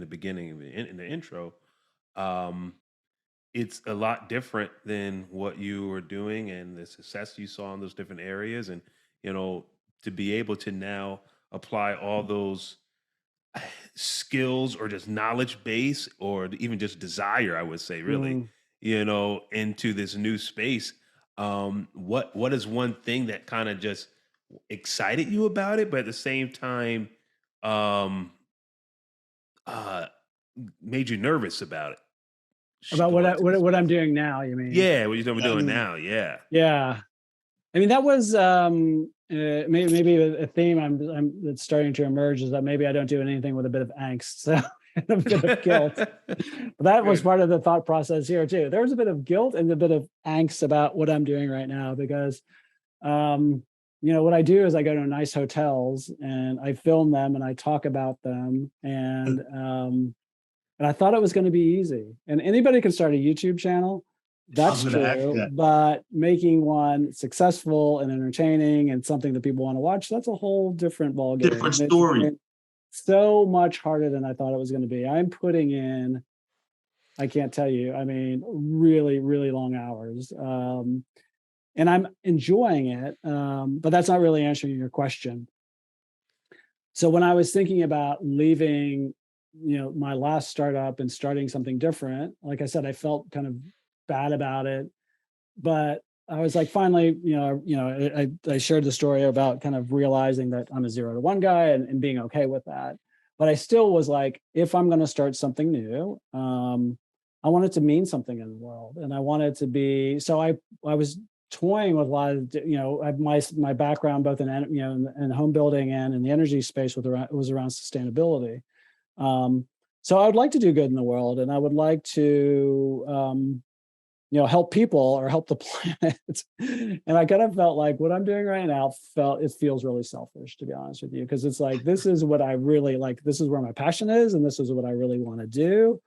the beginning, in the intro. It's a lot different than what you were doing and the success you saw in those different areas, and to be able to now apply all those skills or just knowledge base or even just desire, I would say, really, into this new space. What is one thing that kind of just excited you about it, but at the same time made you nervous about it? About what I'm doing now, you mean? Yeah, what you're doing now. Yeah. Yeah. I mean, that was maybe a theme that's starting to emerge, is that maybe I don't do anything with a bit of angst, so a bit of guilt. But that was part of the thought process here too. There was a bit of guilt and a bit of angst about what I'm doing right now, because what I do is I go to nice hotels and I film them and I talk about them, and I thought it was going to be easy. And anybody can start a YouTube channel. That's true. But making one successful and entertaining and something that people want to watch, that's a whole different ballgame. Different story. It's so much harder than I thought it was going to be. I'm putting in I can't tell you. I mean, really, really long hours. And I'm enjoying it. But that's not really answering your question. So when I was thinking about leaving, my last startup and starting something different, like I said, I felt kind of bad about it, but I was like, finally, I shared the story about kind of realizing that I'm a 0 to 1 guy and being okay with that. But I still was like, if I'm going to start something new, I want it to mean something in the world, and I want it to be. So I was toying with a lot of, my background both in in home building and in the energy space was around sustainability. So I would like to do good in the world, and I would like to help people or help the planet. And I kind of felt like what I'm doing right now feels really selfish, to be honest with you, because it's like, this is what I really like. This is where my passion is, and this is what I really want to do.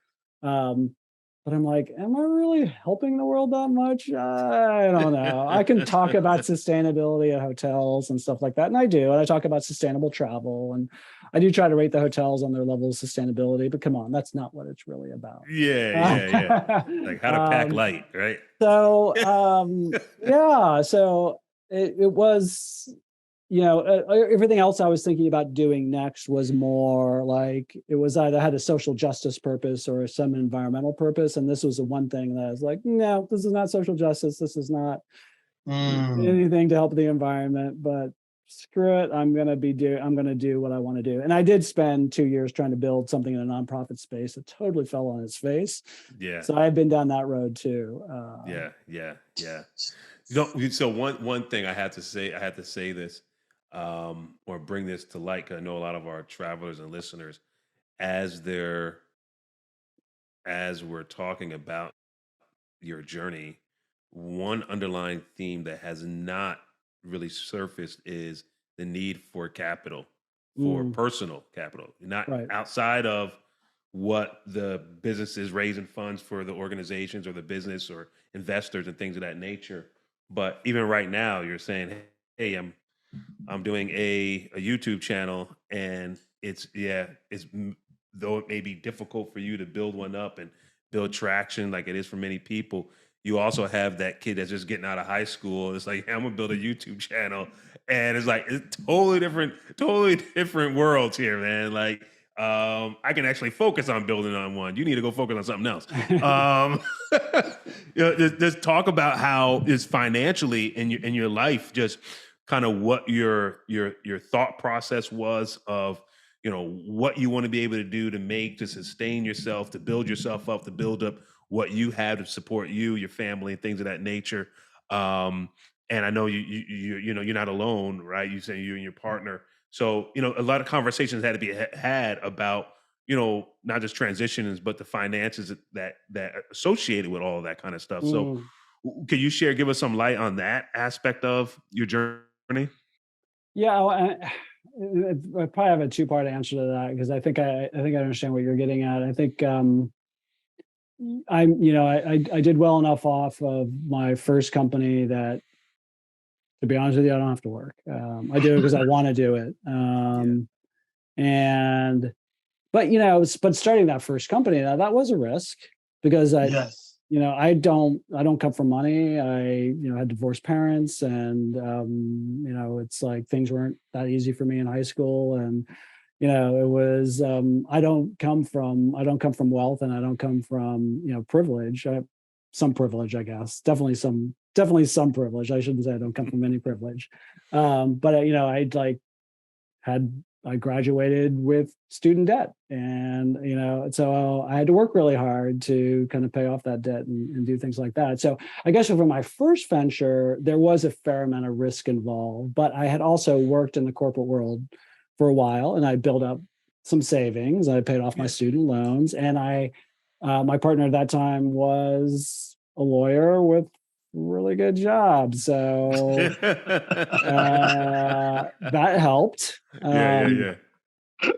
But I'm like, am I really helping the world that much? I don't know. I can talk about sustainability at hotels and stuff like that. And I do. And I talk about sustainable travel. And I do try to rate the hotels on their level of sustainability. But come on, that's not what it's really about. Yeah. Like how to pack light, right? So, yeah. So it was, everything else I was thinking about doing next was more like, it was either had a social justice purpose or some environmental purpose. And this was the one thing that I was like, no, this is not social justice. This is not anything to help the environment, but screw it. I'm going to do what I want to do. And I did spend 2 years trying to build something in a nonprofit space that totally fell on its face. Yeah. So I've been down that road too. Yeah. So one thing I had to say this, or bring this to light, because I know a lot of our travelers and listeners, as we're talking about your journey, one underlying theme that has not really surfaced is the need for capital, for personal capital, not Right. outside of what the business is raising funds for the organizations or the business or investors and things of that nature. But even right now, you're saying, hey, I'm doing a YouTube channel, and though it may be difficult for you to build one up and build traction like it is for many people, you also have that kid that's just getting out of high school. It's like, hey, I'm gonna build a YouTube channel, and it's like, it's totally different worlds here, man. Like, I can actually focus on building on one. You need to go focus on something else. Just talk about how it's financially in your life, just kind of what your thought process was of, what you want to be able to do to sustain yourself, to build yourself up, to build up what you have to support you, your family, and things of that nature. And I know you're not alone, right? You say you and your partner. So, a lot of conversations had to be had about, not just transitions, but the finances that associated with all of that kind of stuff. So could you give us some light on that aspect of your journey? Yeah, I probably have a two-part answer to that, because I think I understand what you're getting at. I think I did well enough off of my first company that, to be honest with you, I don't have to work. I do it because I want to do it. But starting that first company, that was a risk, because I don't come from money. I had divorced parents, and it's like things weren't that easy for me in high school, and it was I don't come from wealth, and I don't come from privilege. Some privilege, I guess. Definitely some privilege. I shouldn't say I don't come from any privilege. But I graduated with student debt, and so I had to work really hard to kind of pay off that debt and do things like that. So I guess for my first venture, there was a fair amount of risk involved, but I had also worked in the corporate world for a while, and I built up some savings. I paid off my student loans, and my partner at that time was a lawyer with really good job. So that helped.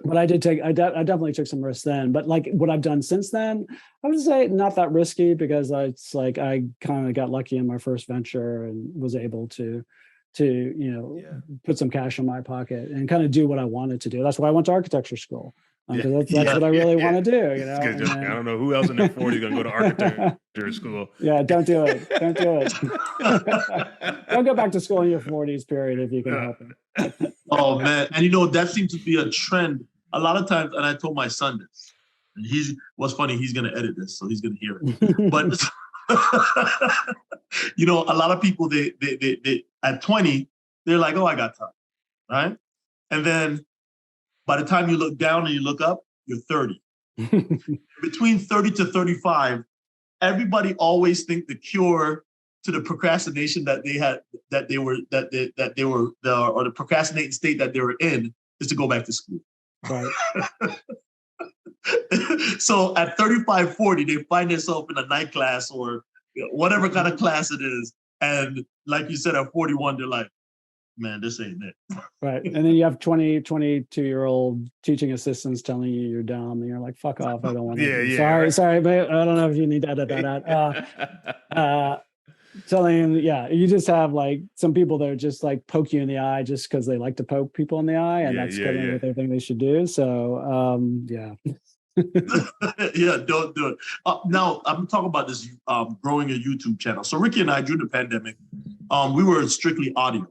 But I definitely took some risks then. But like what I've done since then, I would say not that risky, because it's like I kind of got lucky in my first venture and was able to put some cash in my pocket and kind of do what I wanted to do. That's why I went to architecture school. because that's what I really want to do, you know. It's good. I don't know who else in their 40s going to go to architecture school. Yeah, don't do it. Don't do it. Don't go back to school in your 40s, period, if you can help it. Oh man, and you know that seems to be a trend a lot of times. And I told my son this. And what's funny, he's gonna edit this, so he's gonna hear it. But you know, a lot of people they at 20, they're like, oh, I got time, right? And then by the time you look down and you look up, you're 30. Between 30 to 35, everybody always think the cure to the procrastination that they had, or the procrastinating state that they were in, is to go back to school. Right. So at 35, 40, they find themselves in a night class or whatever kind of class it is. And like you said, at 41, they're like, man, this ain't it. Right. And then you have 22-year-old teaching assistants telling you you're dumb, and you're like, fuck off. I don't want to. Sorry, but I don't know if you need to edit that out. Telling him, you just have like some people that are just like poke you in the eye just because they like to poke people in the eye, and that's kind of what they think they should do. So, yeah, don't do it. Now, I'm talking about this growing a YouTube channel. So Ricky and I, during the pandemic, we were strictly audio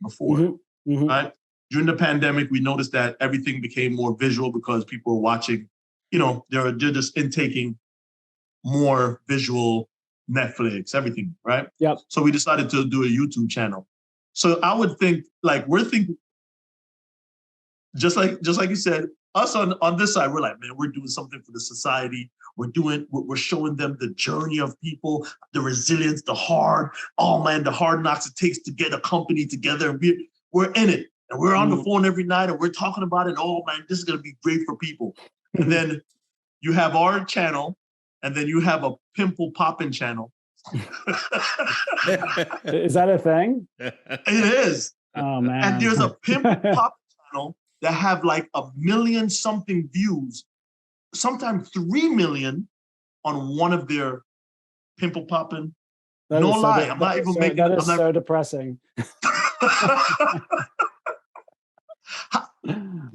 before, right? During the pandemic, we noticed that everything became more visual because people were watching, you know, they're just intaking more visual Netflix, everything, right? Yep. So we decided to do a YouTube channel. So I would think, like, we're thinking, just like you said, us on this side, we're like, man, we're doing something for the society. We're showing them the journey of people, the resilience, the hard knocks it takes to get a company together. And we're in it. And we're on the phone every night and we're talking about it. Oh man, this is going to be great for people. And then you have our channel, and then you have a pimple popping channel. Is that a thing? It is. Oh man. And there's a pimple popping channel that have like 1 million something views, sometimes 3 million on one of their pimple popping. No lie, I'm not even making. That is so depressing.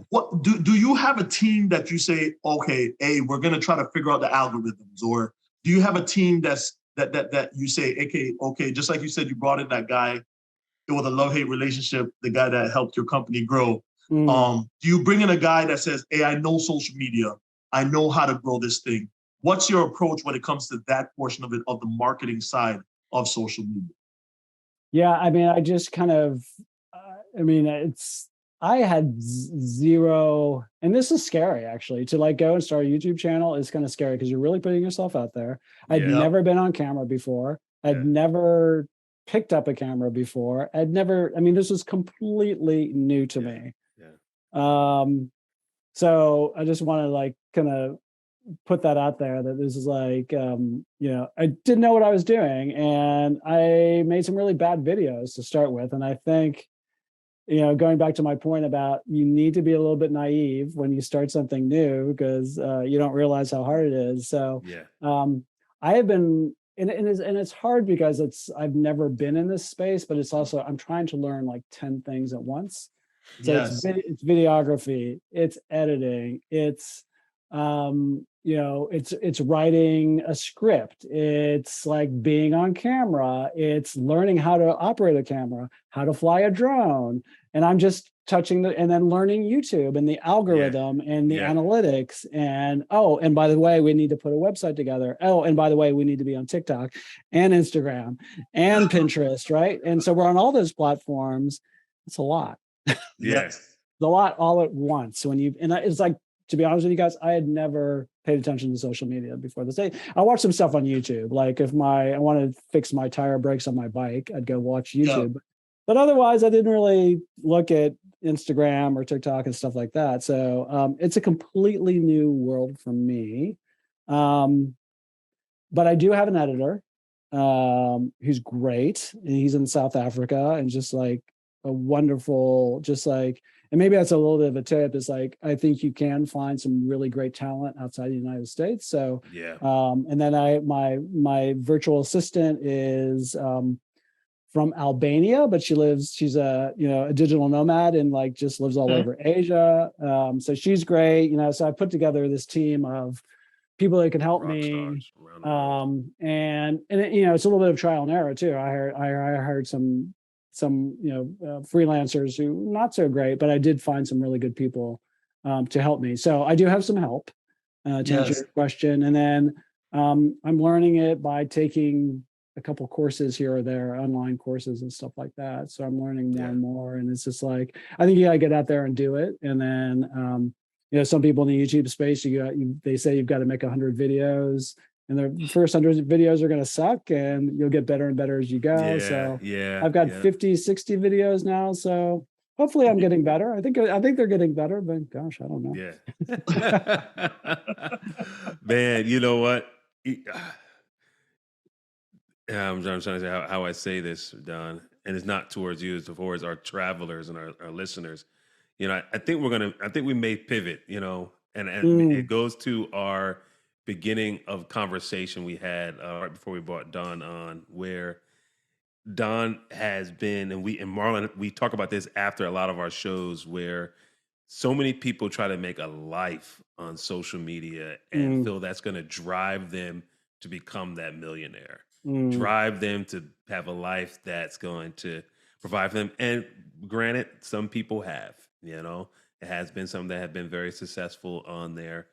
What do you have a team that you say, okay, hey, we're gonna try to figure out the algorithms, or do you have a team that you say, okay, just like you said, you brought in that guy, it was a love-hate relationship, the guy that helped your company grow. Do you bring in a guy that says, hey, I know social media, I know how to grow this thing? What's your approach when it comes to that portion of it, of the marketing side of social media? Yeah, I mean, I just kind of, I had zero, and this is scary actually, to like go and start a YouTube channel is kind of scary because you're really putting yourself out there. I'd never been on camera before. I'd never picked up a camera before. This was completely new to me. So I just want to like kind of put that out there that this is like, I didn't know what I was doing, and I made some really bad videos to start with. And I think, going back to my point about you need to be a little bit naive when you start something new because you don't realize how hard it is. So I have been, and it's hard because I've never been in this space, but it's also, I'm trying to learn like 10 things at once. So it's videography, it's editing, it's it's writing a script, it's like being on camera, it's learning how to operate a camera, how to fly a drone, and I'm just touching and then learning YouTube and the algorithm and the analytics, and by the way, we need to put a website together. And by the way, we need to be on TikTok and Instagram and Pinterest, right? And so we're on all those platforms. It's a lot. Yes. It's a lot all at once. It's like, to be honest with you guys, I had never paid attention to social media before this day. I watched some stuff on YouTube. Like if I wanted to fix my tire brakes on my bike, I'd go watch YouTube. Yeah. But otherwise, I didn't really look at Instagram or TikTok and stuff like that. So it's a completely new world for me. But I do have an editor who's great. And he's in South Africa and just like a wonderful, and maybe that's a little bit of a tip, is like, I think you can find some really great talent outside the United States. So, and then my virtual assistant is from Albania, but she's a digital nomad and like just lives all over Asia. So she's great, so I put together this team of people that can help Rock me. stars around the world. And it's a little bit of trial and error too. I hired some freelancers who not so great, but I did find some really good people to help me. So I do have some help to answer your question. And then I'm learning it by taking a couple courses here or there, online courses and stuff like that. So I'm learning more and more. And it's just like, I think you gotta get out there and do it. And then, some people in the YouTube space, they say you've got to make 100 videos, and the first 100 videos are going to suck, and you'll get better and better as you go. I've got 50, 60 videos now. So hopefully I'm getting better. I think they're getting better, but gosh, I don't know. Yeah. Man, you know what? I'm trying to say how I say this, Don, and it's not towards you, it's towards our travelers and our listeners. I think we may pivot, and it goes to our beginning of conversation we had right before we brought Don on, where Don has been, and Marlon, we talk about this after a lot of our shows, where so many people try to make a life on social media and feel that's going to drive them to become that millionaire, drive them to have a life that's going to provide for them. And granted, some people have, it has been some that have been very successful on there,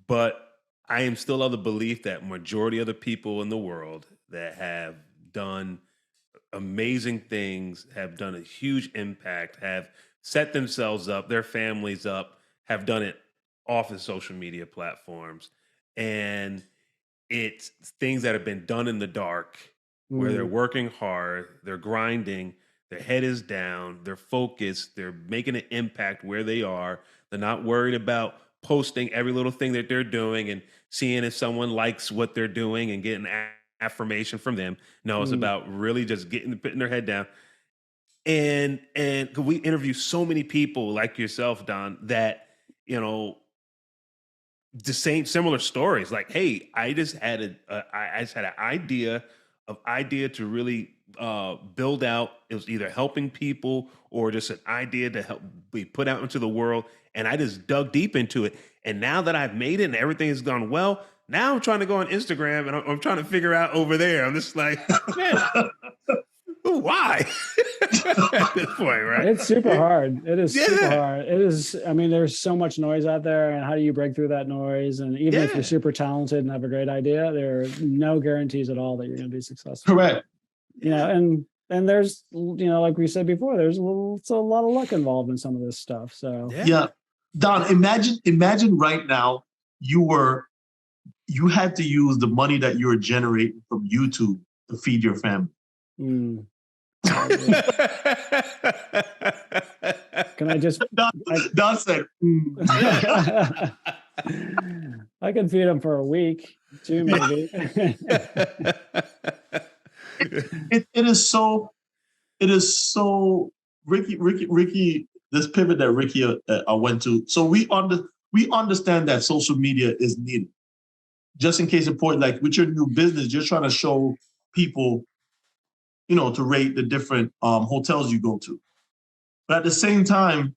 but I am still of the belief that majority of the people in the world that have done amazing things, have done a huge impact, have set themselves up, their families up, have done it off of social media platforms. And it's things that have been done in the dark, where they're working hard, they're grinding, their head is down, they're focused, they're making an impact where they are. They're not worried about posting every little thing that they're doing and seeing if someone likes what they're doing and getting affirmation from them. No, it's about really just putting their head down. And we interview so many people like yourself, Don, that, the similar stories. Like, hey, I just had an idea to really build out. It was either helping people or just an idea to help be put out into the world. And I just dug deep into it. And now that I've made it and everything has gone well, now I'm trying to go on Instagram and I'm trying to figure out over there. I'm just like, man, why? At this point, right? It's super hard. It is super hard. It is. I mean, there's so much noise out there, and how do you break through that noise? And even if you're super talented and have a great idea, there are no guarantees at all that you're going to be successful. Correct. And there's, like we said before, there's a lot of luck involved in some of this stuff. So Don, imagine right now you had to use the money that you were generating from YouTube to feed your family. Can I just? Don said, I can feed them for a week, 2 maybe. It is so. Ricky. This pivot that Ricky went to. So we understand that social media is needed. Just in case important, like with your new business, you're trying to show people, to rate the different hotels you go to. But at the same time,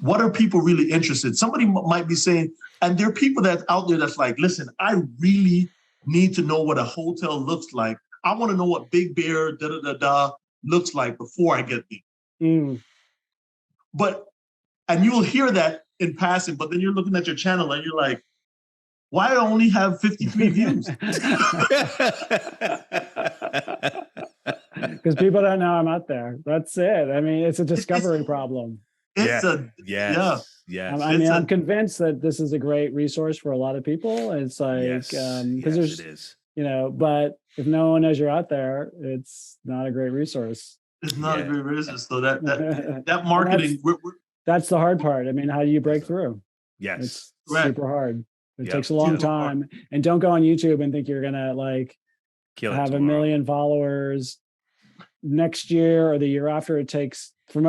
what are people really interested? Somebody might be saying, and there are people that's out there that's like, listen, I really need to know what a hotel looks like. I want to know what Big Bear looks like before I get there. And you'll hear that in passing, but then you're looking at your channel and you're like, why do I only have 53 views? Because people don't know I'm out there. That's it. I mean, it's a discovery problem. Yes. I'm convinced that this is a great resource for a lot of people. It's like, because it is. But if no one knows you're out there, it's not a great resource. It's not a great resource. So that marketing, that's the hard part. I mean, how do you break through? Yes. It's super hard. It takes a long time. And don't go on YouTube and think you're going to have 1 million followers next year or the year after. It takes, for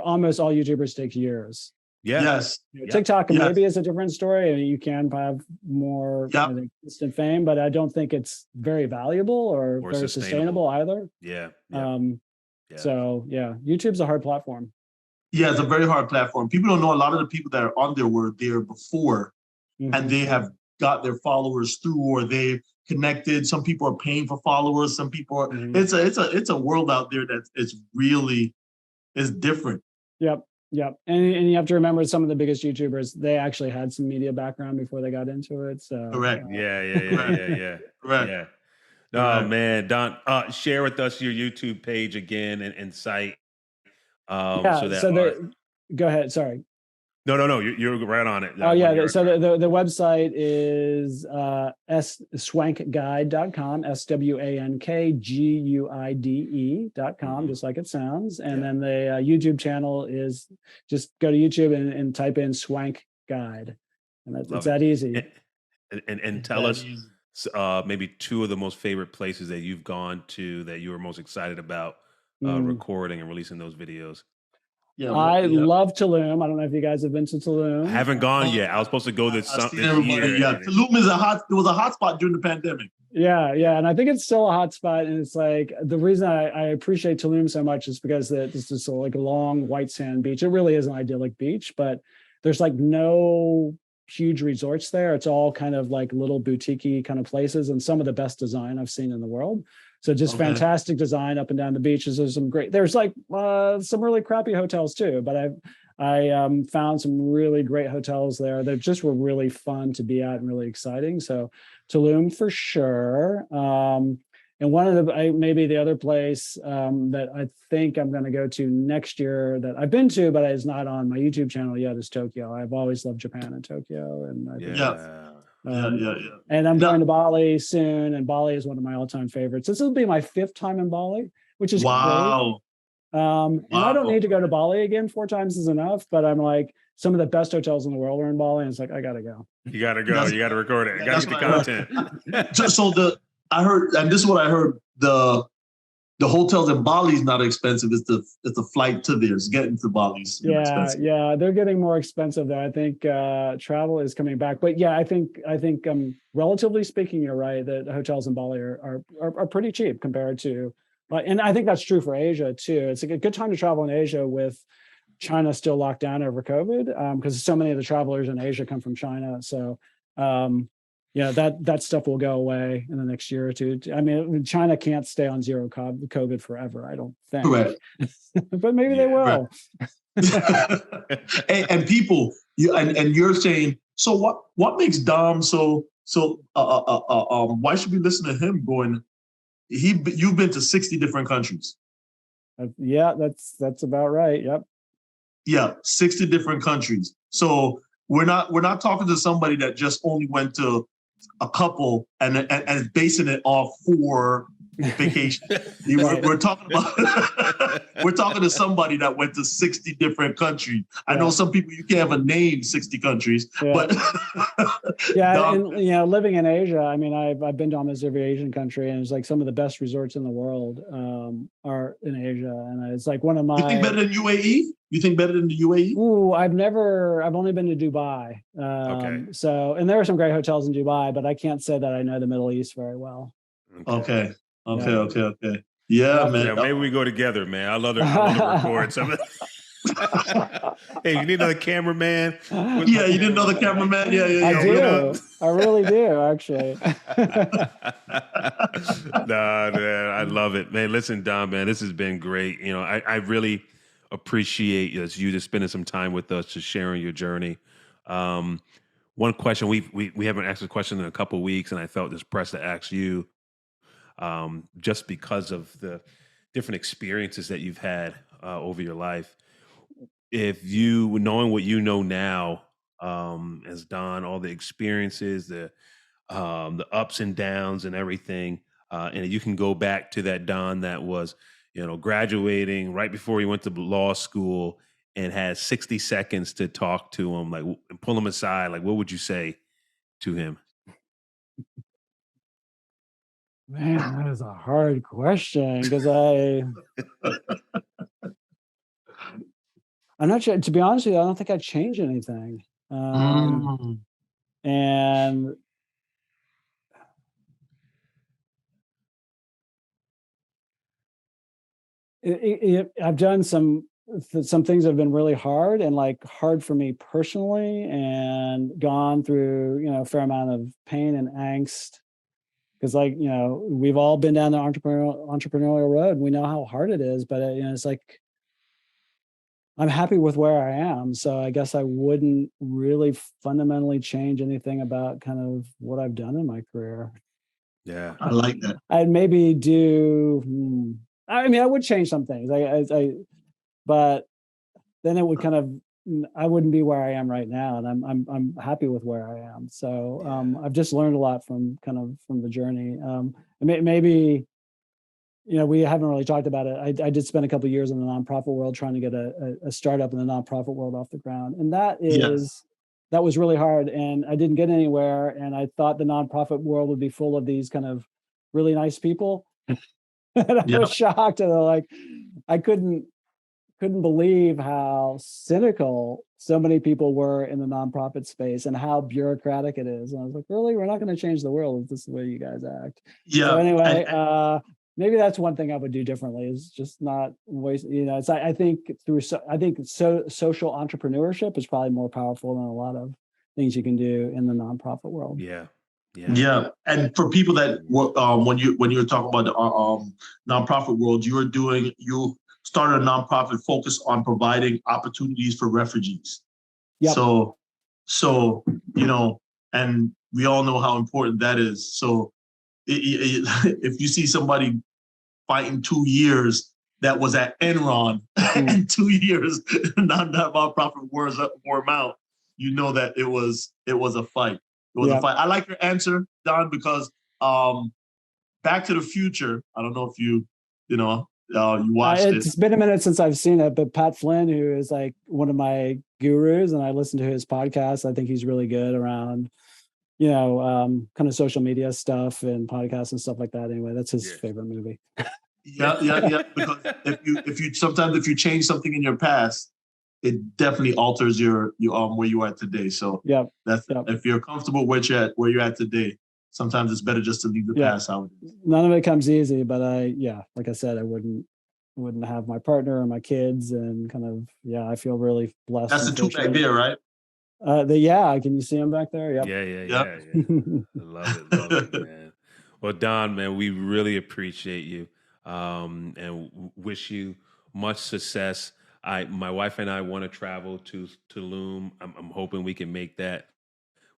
almost all YouTubers, takes years. Yeah. Yes. Yep. TikTok Yes. maybe is a different story. I mean, you can have more Yep. I think, instant fame, but I don't think it's very valuable or very sustainable. sustainable either. Yeah. So yeah, YouTube's a hard platform. Yeah, it's a very hard platform. People don't know a lot of the people that are on there were there before, Mhm. and they have got their followers through, or they connected. Some people are paying for followers. Some people are. Mhm. It's a world out there that is different. Yep. And you have to remember some of the biggest YouTubers, they actually had some media background before they got into it. So Correct. Yeah. Correct. Yeah. No, man, Don, share with us your YouTube page again and site. yeah. So that So go ahead. Sorry. No, you're right on it. Oh yeah. So the website is swankguide.com, SWANKGUIDE.com, just like it sounds. And then the YouTube channel is just go to YouTube and type in Swank Guide. And it's that easy. And tell us maybe two of the most favorite places that you've gone to that you were most excited about recording and releasing those videos. Yeah, I love Tulum. I don't know if you guys have been to Tulum. I haven't gone yet. I was supposed to go this year. Yeah, Tulum is it was a hot spot during the pandemic. Yeah. And I think it's still a hot spot. And it's like the reason I appreciate Tulum so much is because this is like a long white sand beach. It really is an idyllic beach, but there's like no huge resorts there. It's all kind of like little boutique-y kind of places, and some of the best design I've seen in the world. So just fantastic design up and down the beaches. There's like some really crappy hotels too, but I found some really great hotels there that just were really fun to be at and really exciting. So Tulum for sure. And one of maybe the other place that I think I'm going to go to next year that I've been to, but it's not on my YouTube channel yet, is Tokyo. I've always loved Japan and Tokyo. And I think and I'm going to Bali soon, and Bali is one of my all-time favorites. This will be my 5th time in Bali, which is great. And I don't need to go to Bali again. 4 times is enough, but I'm like, some of the best hotels in the world are in Bali, and it's like, I gotta go. You gotta go. You gotta record it. You gotta get the content. I heard, and this is what I heard, the hotels in Bali is not expensive. It's the flight to there. It's getting to Bali's expensive. Yeah, they're getting more expensive there. I think travel is coming back, but yeah, I think relatively speaking, you're right that hotels in Bali are pretty cheap compared to, and I think that's true for Asia too. It's a good time to travel in Asia with China still locked down over COVID, because so many of the travelers in Asia come from China. So that stuff will go away in the next year or two. I mean, China can't stay on zero COVID forever, I don't think. Correct. But maybe they will. and people, you're saying, so what makes Dom so why should we listen to him going? You've been to 60 different countries. Yeah, that's about right. Yep. Yeah, 60 different countries. So we're not talking to somebody that just only went to a couple and basing it off for vacation. We're talking to somebody that went to 60 different countries. I know some people you can't even name 60 countries, but and living in Asia, I mean, I've been to almost every Asian country, and it's like some of the best resorts in the world are in Asia, and it's like one of my. You think better than UAE? You think better than the UAE? Ooh, I've only been to Dubai. So, and there are some great hotels in Dubai, but I can't say that I know the Middle East very well. Okay. Yeah, man. Yeah, maybe we go together, man. I love to record some of Hey, you need another cameraman? Yeah, you need another cameraman? Yeah. I do. I really do, actually. Nah, man, I love it. Man, listen, Don, man, this has been great. I really appreciate you just spending some time with us, just sharing your journey. One question, we haven't asked this question in a couple of weeks, and I felt just pressed to ask you, just because of the different experiences that you've had over your life. If you, knowing what you know now, as Don, all the experiences, the ups and downs and everything, and you can go back to that Don that was, graduating right before he went to law school and had 60 seconds to talk to him, like, and pull him aside, like, what would you say to him? Man, that is a hard question, because I'm not sure. To be honest with you, I don't think I'd change anything. And I've done some things that have been really hard and like hard for me personally, and gone through, a fair amount of pain and angst. Because like, we've all been down the entrepreneurial road, and we know how hard it is, but it's like, I'm happy with where I am. So I guess I wouldn't really fundamentally change anything about kind of what I've done in my career. Yeah. I like that. I'd maybe do, I would change some things. But then it would kind of, I wouldn't be where I am right now. And I'm happy with where I am. So I've just learned a lot from the journey. Maybe, we haven't really talked about it. I did spend a couple of years in the nonprofit world trying to get a startup in the nonprofit world off the ground. And that was really hard, and I didn't get anywhere. And I thought the nonprofit world would be full of these kind of really nice people. And I was shocked. And like, I couldn't believe how cynical so many people were in the nonprofit space and how bureaucratic it is. And I was like, really? We're not going to change the world if this is the way you guys act. Yeah. So anyway, maybe that's one thing I would do differently, is just not waste, I think social entrepreneurship is probably more powerful than a lot of things you can do in the nonprofit world. Yeah. And for people that when you were talking about the nonprofit world, you started a nonprofit focused on providing opportunities for refugees. Yep. So and we all know how important that is. So if you see somebody fighting 2 years that was at Enron and 2 years nonprofit war amount, that it was a fight. It was a fight. I like your answer, Don, because Back to the Future, I don't know if you watched it. It's been a minute since I've seen it, but Pat Flynn, who is like one of my gurus, and I listen to his podcast. I think he's really good around, kind of social media stuff and podcasts and stuff like that. Anyway, that's his favorite movie. Yeah. Because if you change something in your past, it definitely alters your where you are today. So if you're comfortable where you're at today, sometimes it's better just to leave the past out. None of it comes easy, but like I said, I wouldn't have my partner or my kids, and kind of I feel really blessed. That's the two back there, right? Can you see them back there? Yep. Yeah. I love it, man. Well, Don, man, we really appreciate you, and wish you much success. My wife and I want to travel to Tulum. I'm hoping we can make that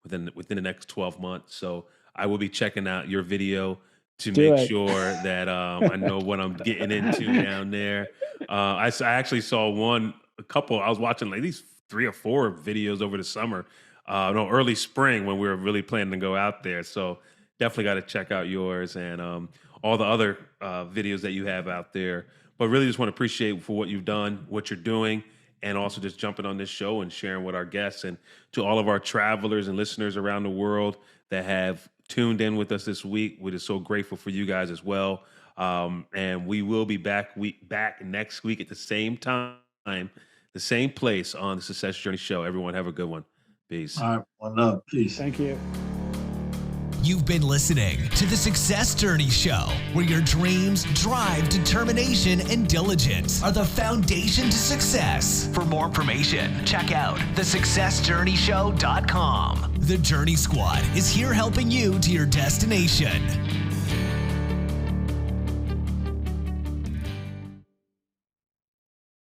within the next 12 months. So I will be checking out your video to make sure that I know what I'm getting into down there. I actually saw a couple. I was watching like these 3 or 4 videos over the summer, early spring, when we were really planning to go out there. So definitely got to check out yours and all the other videos that you have out there. But really just want to appreciate for what you've done, what you're doing, and also just jumping on this show and sharing with our guests, and to all of our travelers and listeners around the world that have tuned in with us this week. We're just so grateful for you guys as well. And we will be back next week at the same time, the same place on the Success Journey Show. Everyone have a good one. Peace. All right. One love. Peace. Thank you. You've been listening to the Success Journey Show, where your dreams, drive, determination, and diligence are the foundation to success. For more information, check out thesuccessjourneyshow.com. The Journey Squad is here helping you to your destination.